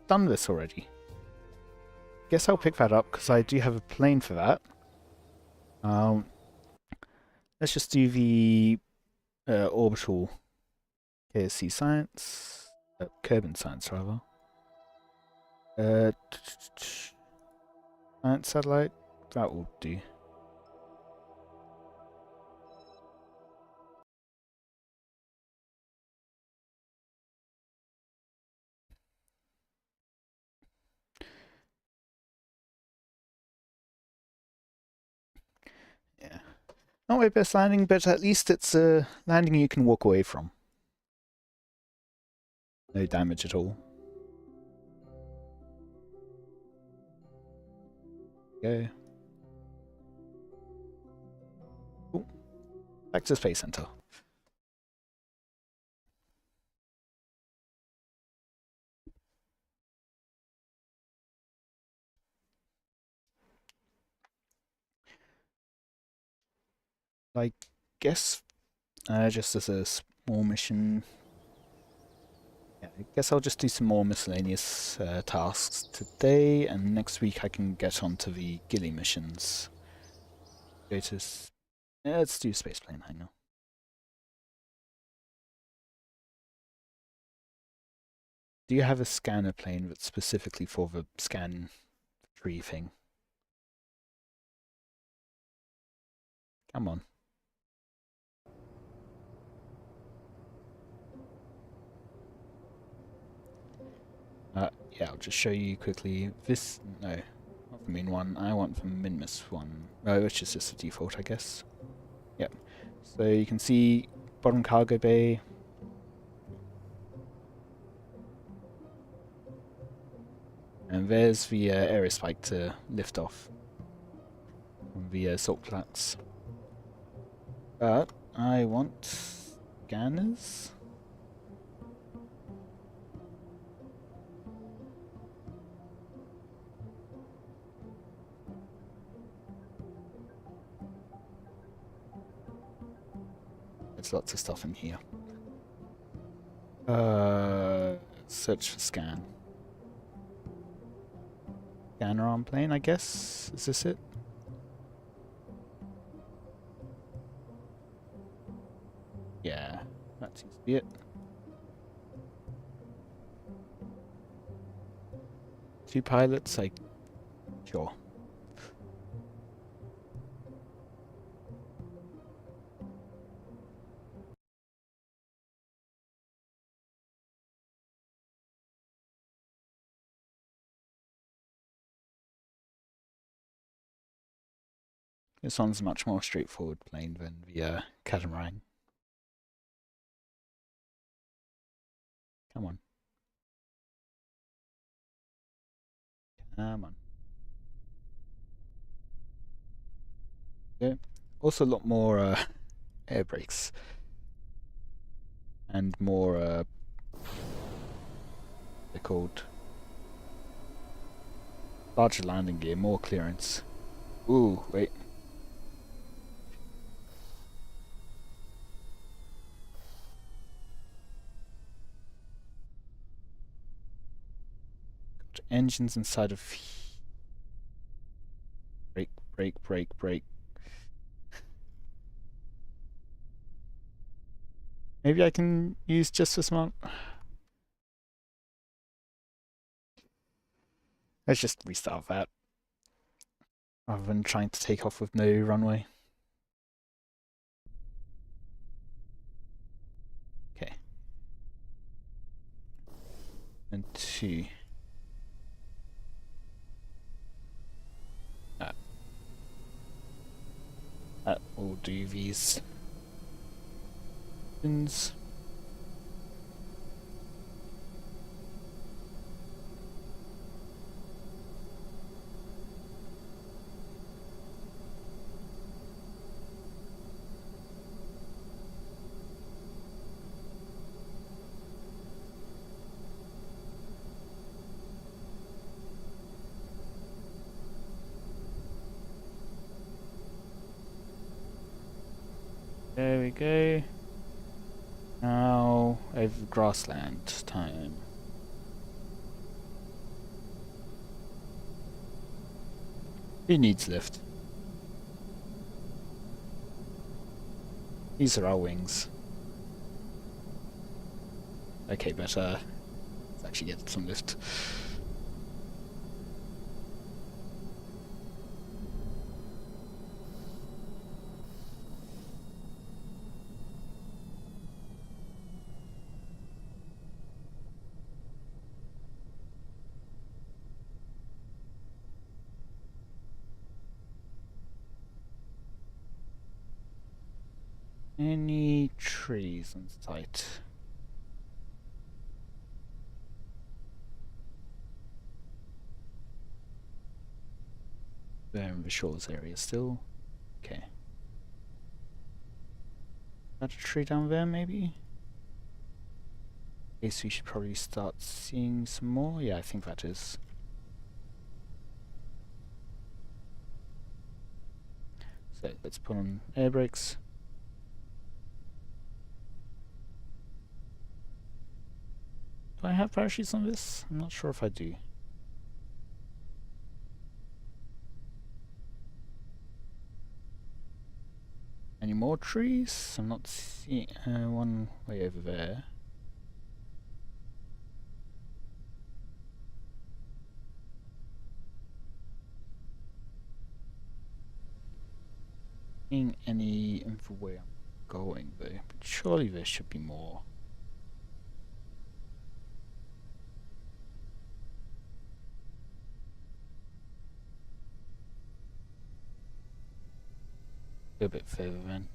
done this already? Guess I'll pick that up because I do have a plane for that. Let's just do the orbital KSC science, Kerbal science rather. Science satellite, that will do. Yeah. Not my best landing, but at least it's a landing you can walk away from. No damage at all. Go. Ooh. Back to the Space Center. I guess just as a small mission, yeah, I guess I'll just do some more miscellaneous tasks today, and next week I can get onto the ghillie missions. Go to... let's do spaceplane hangar. Do you have a scanner plane that's specifically for the scan tree thing? Come on. Yeah, I'll just show you quickly. This, no, not the main one. I want the Minmus one, which is just the default, I guess. Yep. So you can see bottom cargo bay. And there's the aerospike to lift off from the salt flats. But I want scanners. There's lots of stuff in here. Search for scan. Scanner on plane, I guess. Is this it? Yeah, that seems to be it. 2 pilots, sure. This one's a much more straightforward plane than the catamaran. Come on. Come on. Okay. Also a lot more air brakes. And more, they're called larger landing gear, more clearance. Ooh, wait. Got engines inside of... Brake, brake, brake, brake. Maybe I can use just this amount. Let's just restart that. Rather than trying to take off with no runway. Okay. And 2. do these things. There we go. Now over grassland time. Who needs lift? These are our wings. Okay, but let's actually get some lift. Any trees on site? They're in the shores area still. Okay. That a tree down there, maybe? Okay, so we should probably start seeing some more. Yeah, I think that is. So let's put on air brakes. Do I have parachutes on this? I'm not sure if I do. Any more trees? I'm not seeing one way over there. Seeing any info where I'm going though, but surely there should be more. Go a bit further then.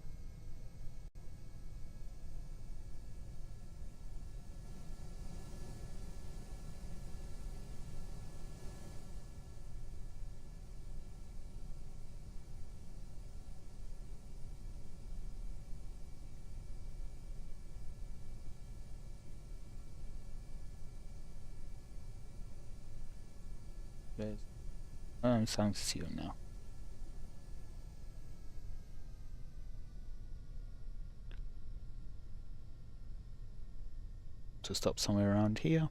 I'm starting to see them now. To stop somewhere around here.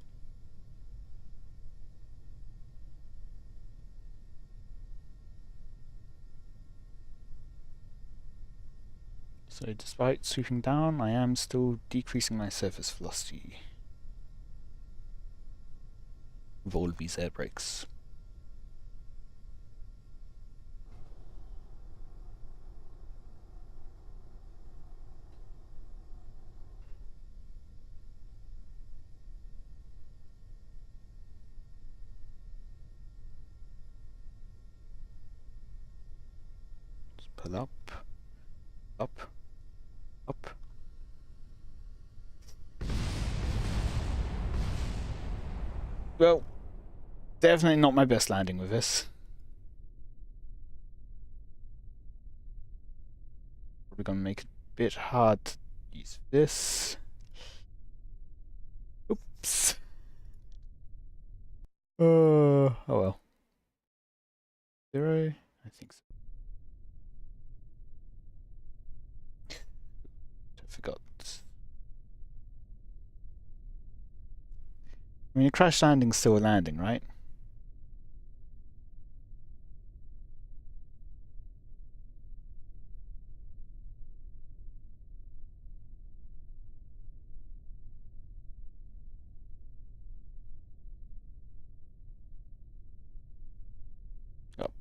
So despite swooping down, I am still decreasing my surface velocity with all of these air brakes. Just pull up, up, up. Well, definitely not my best landing with this. Probably gonna make it a bit hard to use this. Oops. Oh well. 0? I think so. I forgot. I mean, a crash landing's still a landing, right? Up.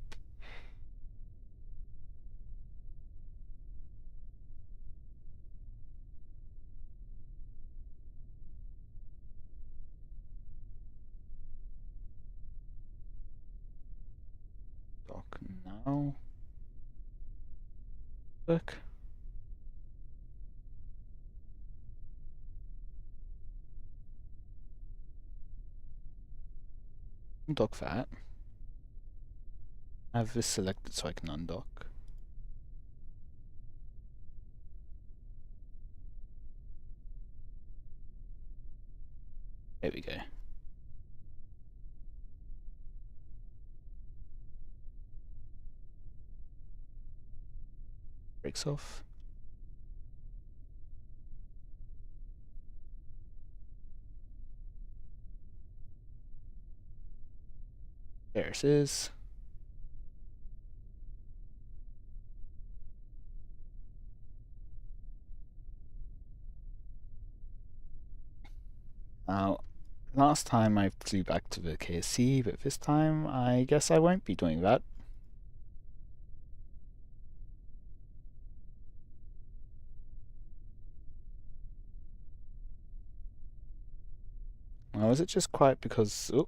Dock now. Look. Undock that. I have this selected so I can undock. There we go. Breaks off. There it is. Now, last time I flew back to the KSC, but this time I guess I won't be doing that. Now, is it just quiet because... Oh,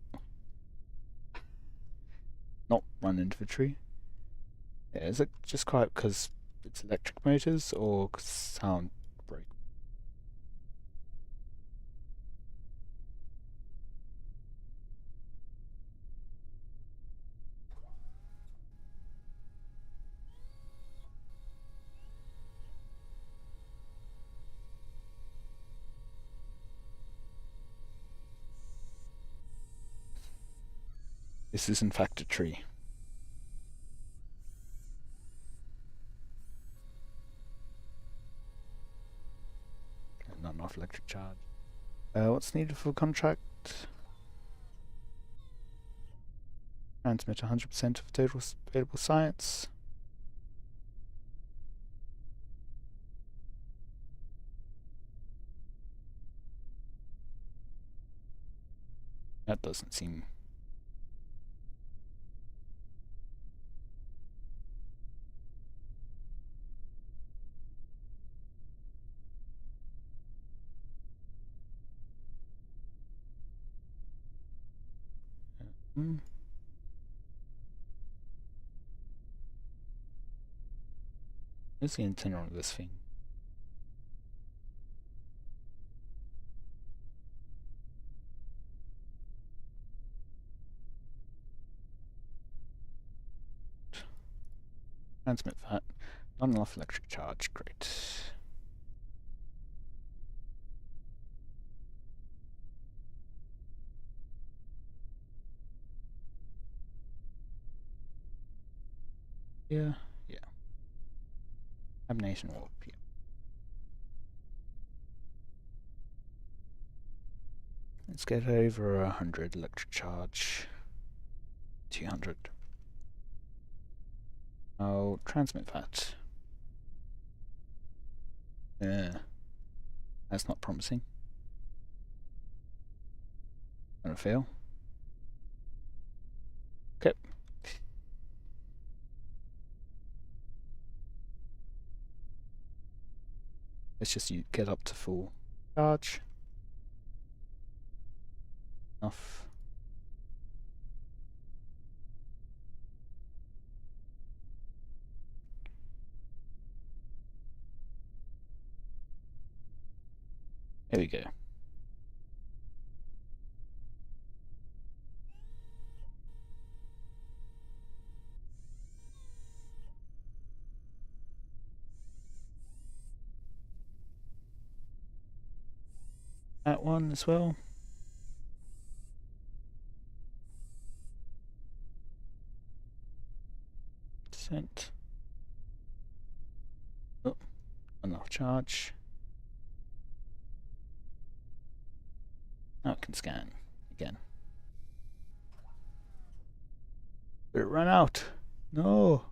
not run into the tree. Yeah, is it just quiet because it's electric motors or sound break? This is in fact a tree. Not enough electric charge. What's needed for contract? Transmit 100% of total available science. That doesn't seem... What's the antenna on this thing? Transmit that. Not enough electric charge. Great. Yeah. Combination warp, yeah. Let's get over 100 electric charge. 200. I'll transmit that. That's not promising. Gonna fail. Okay. Let's just get up to full charge. Enough. There we go. That one as well. Descent. Oh, enough charge. Now it can scan again. But it ran out. No.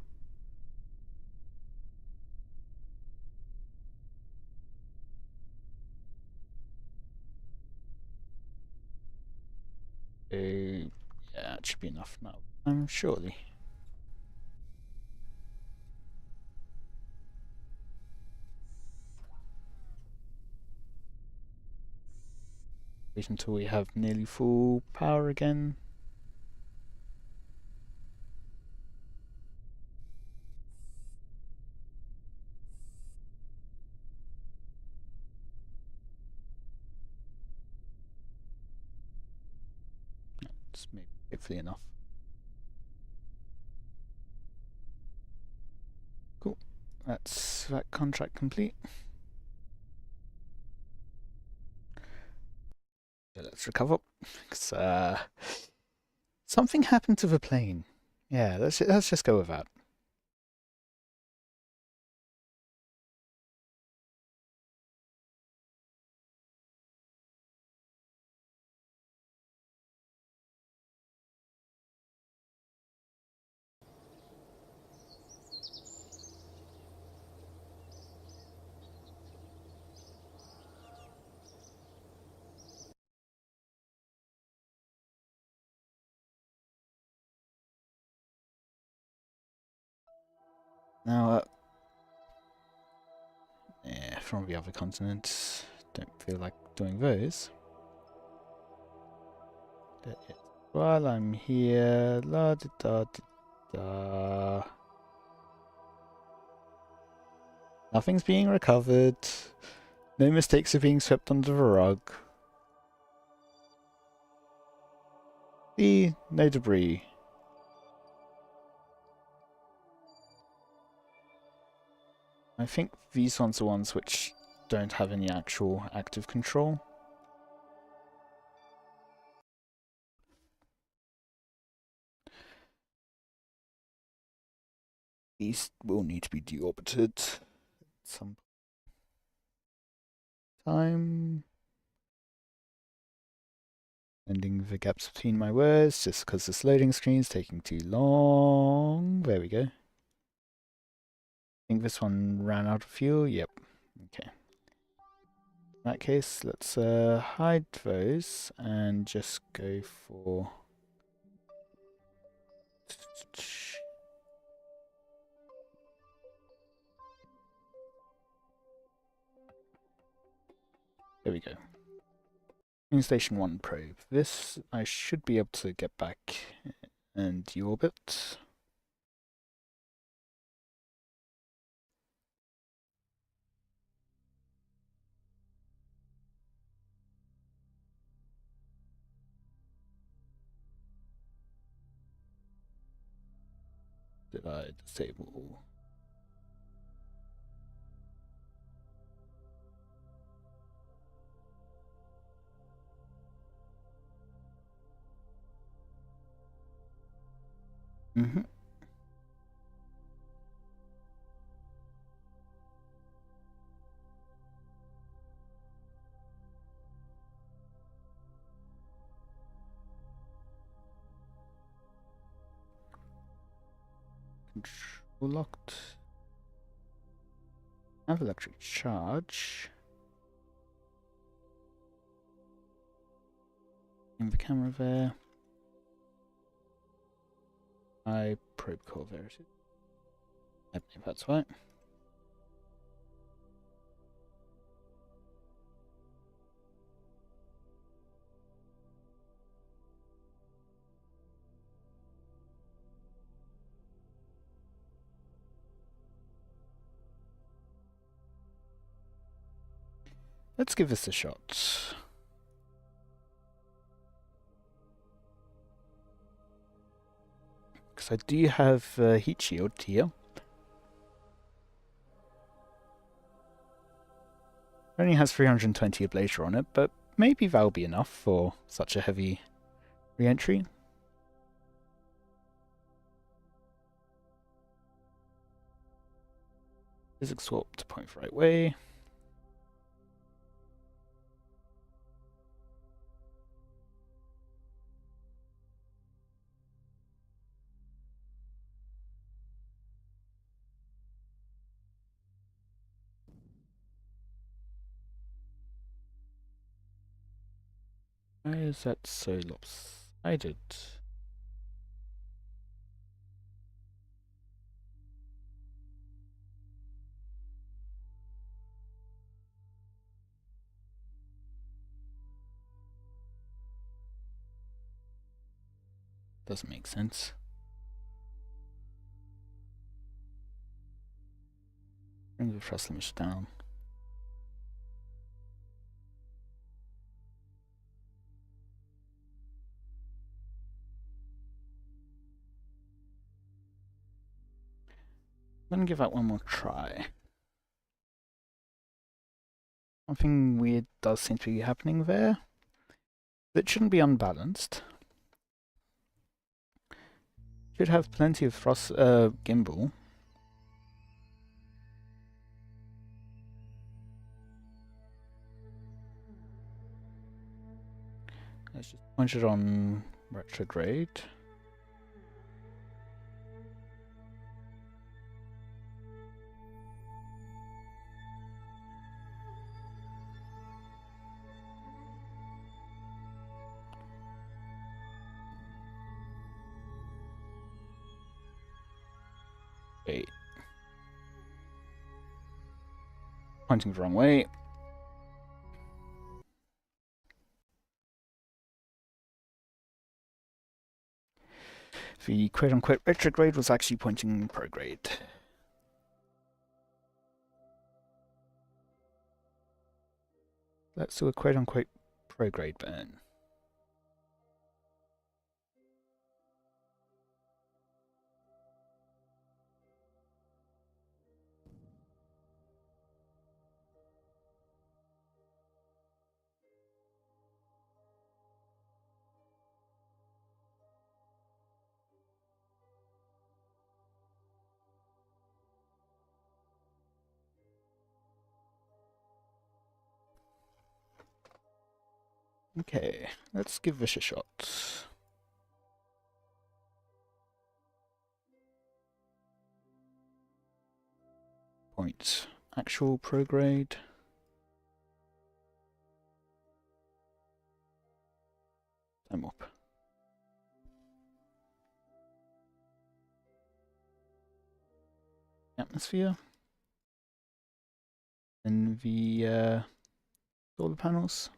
Yeah, it should be enough now. Surely. Wait until we have nearly full power again. It's maybe hopefully enough. Cool. That's that contract complete. So let's recover. Because something happened to the plane. Yeah, let's just go with that. Now, yeah, from the other continents, don't feel like doing those. While I'm here, la da da da da. Nothing's being recovered. No mistakes are being swept under the rug. No debris. I think these ones are ones which don't have any actual active control. These will need to be deorbited some time. Ending the gaps between my words just because this loading screen's taking too long. There we go. I think this one ran out of fuel. Yep. Okay. In that case, let's hide those and just go for... There we go. In Station 1 probe. This I should be able to get back and deorbit. Did I disable? Mm-hmm. Control locked. Have electric charge. In the camera there. I probe core verity. I believe that's right. Let's give this a shot. Because I do have a heat shield here. It only has 320 ablator on it, but maybe that'll be enough for such a heavy re-entry. Physics swap to point the right way. Why is that so lopsided? Doesn't make sense. Bring the thrust limits down. I'm gonna give that one more try. Something weird does seem to be happening there. It shouldn't be unbalanced. Should have plenty of thrust, gimbal. Let's just punch it on retrograde. Wait. Pointing the wrong way. The quote-unquote retrograde was actually pointing prograde. Let's do a quote-unquote prograde burn. Okay, let's give this a shot. Point. Actual prograde. Time up. Atmosphere. And the solar panels.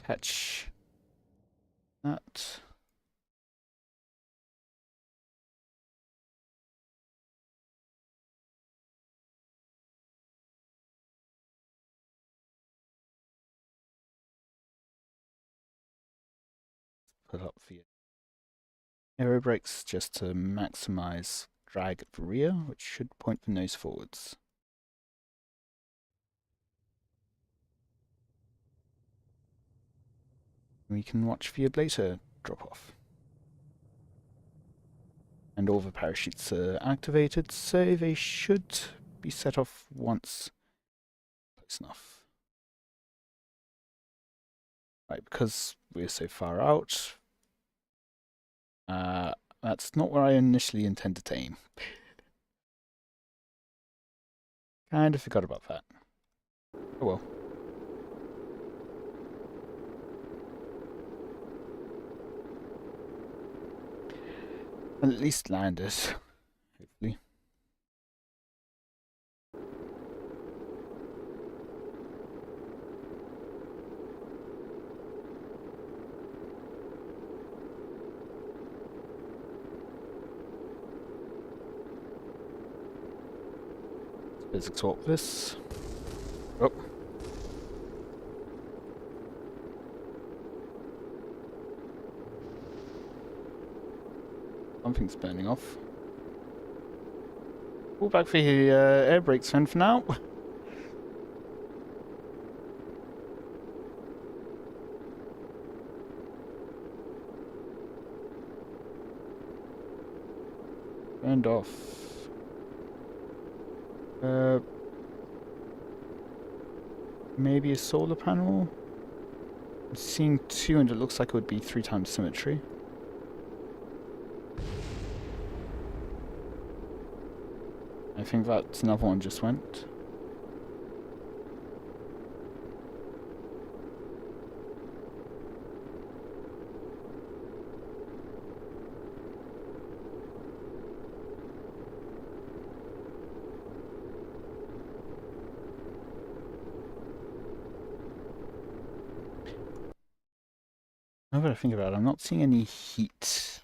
Attach that. Put up the aero brakes just to maximize drag at the rear, which should point the nose forwards. We can watch the ablator drop off. And all the parachutes are activated, so they should be set off once close enough. Right, because we're so far out, that's not where I initially intended to aim. Kind of forgot about that. Oh well. At least landed, hopefully. Let's exalt this. Oh. Something's burning off. Pull back for the air brakes then for now. Burned off. Maybe a solar panel? I'm seeing 2 and it looks like it would be 3 times symmetry. I think that's another one just went. Now that I think about it, I'm not seeing any heat.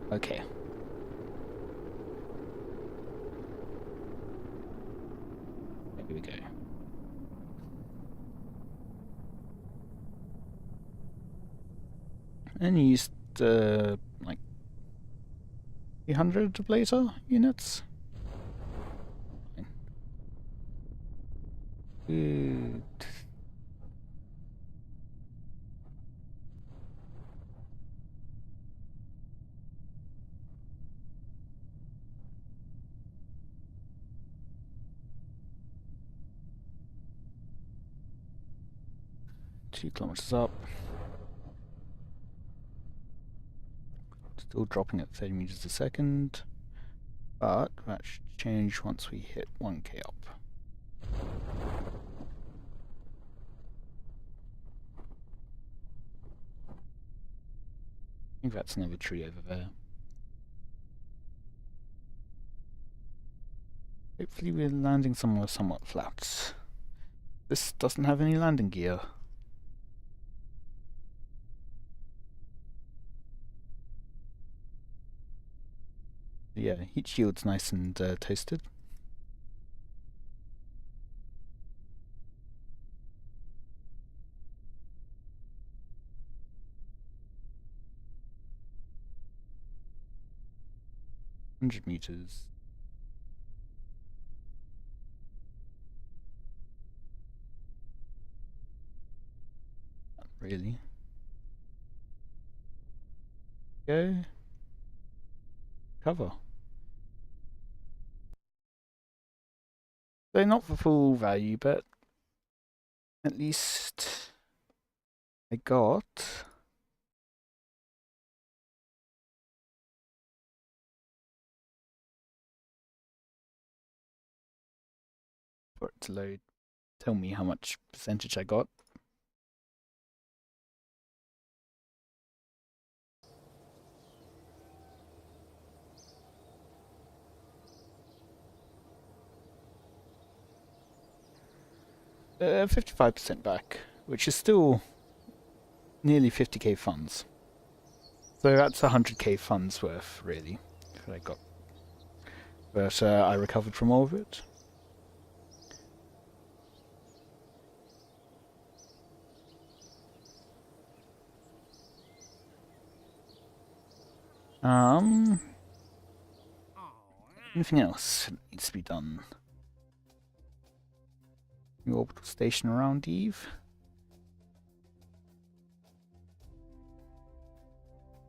Okay. Maybe we and used like 300 ablator units. Good. Two kilometers up. Still dropping at 30 meters a second, but that should change once we hit 1k up. I think that's another tree over there. Hopefully we're landing somewhere somewhat flat. This doesn't have any landing gear. Yeah, heat shield's nice and toasted. $100 meters. Not really. Go. Cover. So not for full value, but at least I got for it to load. Tell me how much percentage I got. Uh, 55% back, which is still nearly 50k funds. So that's 100k funds worth, really, that I got. But I recovered from all of it. Anything else that needs to be done? New orbital station around Eve.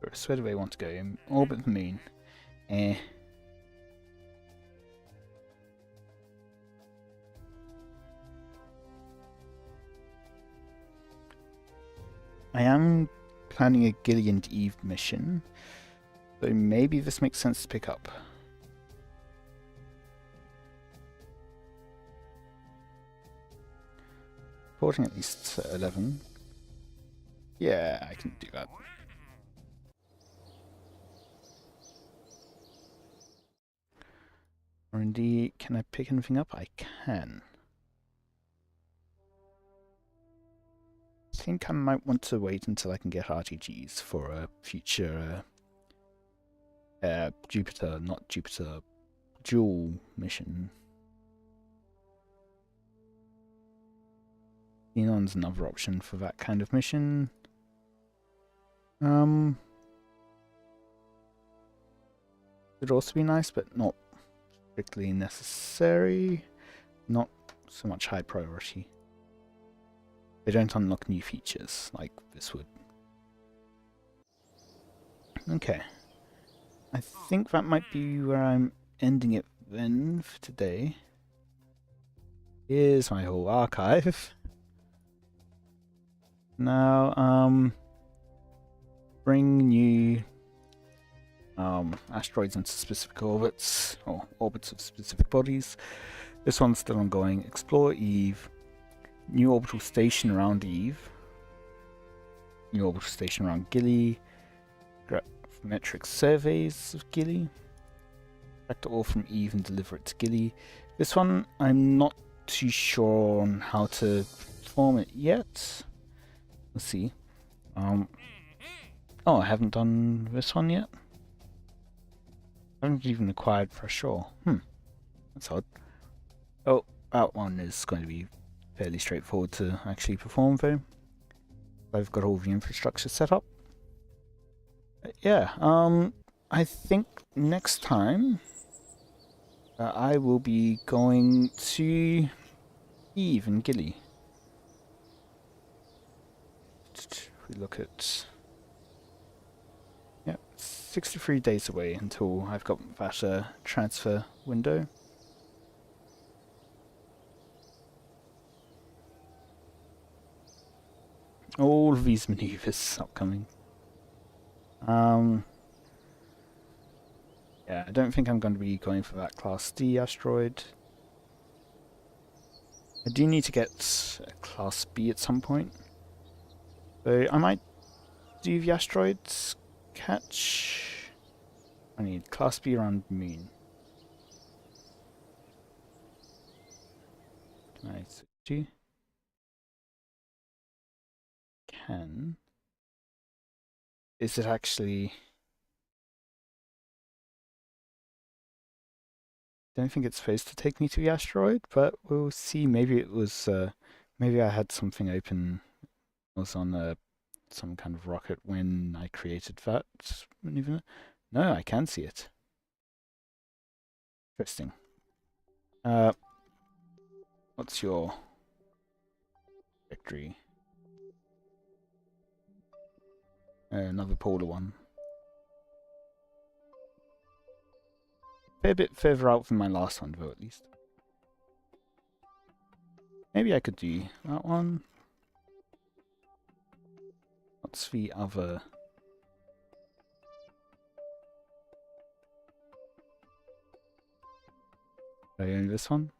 First, where do I want to go? Orbit the moon. I am planning a Gilly and Eve mission, so maybe this makes sense to pick up. Reporting at least 11. Yeah, I can do that. R&D, can I pick anything up? I can. I think I might want to wait until I can get RTGs for a future Jewel mission. Xenon's another option for that kind of mission. Would also be nice, but not strictly necessary. Not so much high priority. They don't unlock new features like this would. Okay. I think that might be where I'm ending it then for today. Here's my whole archive. Now, bring new asteroids into specific orbits, or orbits of specific bodies. This one's still ongoing. Explore Eve. New orbital station around Eve. New orbital station around Gilly. Gravimetric surveys of Gilly. Extract ore from Eve and deliver it to Gilly. This one, I'm not too sure on how to perform it yet. Let's see. Oh, I haven't done this one yet. I haven't even acquired fresh ore. That's odd. Oh, that one is going to be fairly straightforward to actually perform though. I've got all the infrastructure set up. Yeah, I think next time I will be going to Eve and Gilly. If we look at, yeah, 63 days away until I've got that transfer window. All of these maneuvers upcoming. Yeah, I don't think I'm going to be going for that Class D asteroid. I do need to get a Class B at some point. So I might do the asteroids catch. I need Class B around Moon. Can I do? Can. Is it actually... Don't think it's supposed to take me to the asteroid, but we'll see. Maybe it was... maybe I had something open. I was on some kind of rocket when I created that maneuver. No, I can see it. Interesting. What's your victory? Another polar one. A bit further out than my last one, though, at least. Maybe I could do that one. What's the other? Only this one?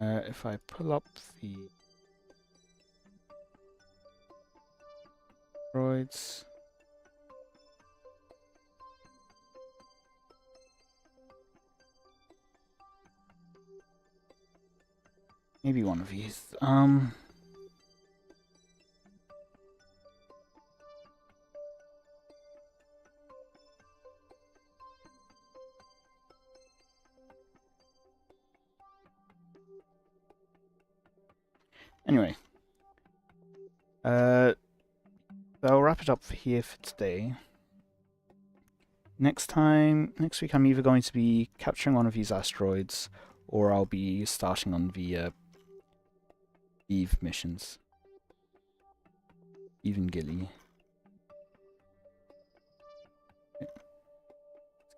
If I pull up the droids. Maybe one of these. Anyway. I'll wrap it up here for today. Next week I'm either going to be capturing one of these asteroids, or I'll be starting on the Eve missions. Eve and Gilly. It's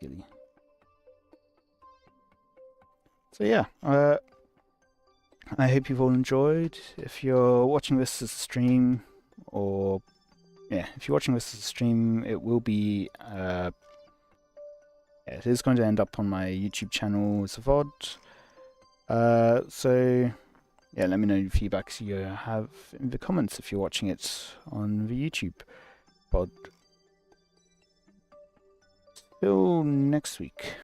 Gilly. So yeah, I hope you've all enjoyed. If you're watching this as a stream, or yeah, if you're watching this as a stream, it will be yeah, it is going to end up on my YouTube channel as a VOD. So yeah, let me know the feedbacks you have in the comments if you're watching it on the YouTube pod. Till next week.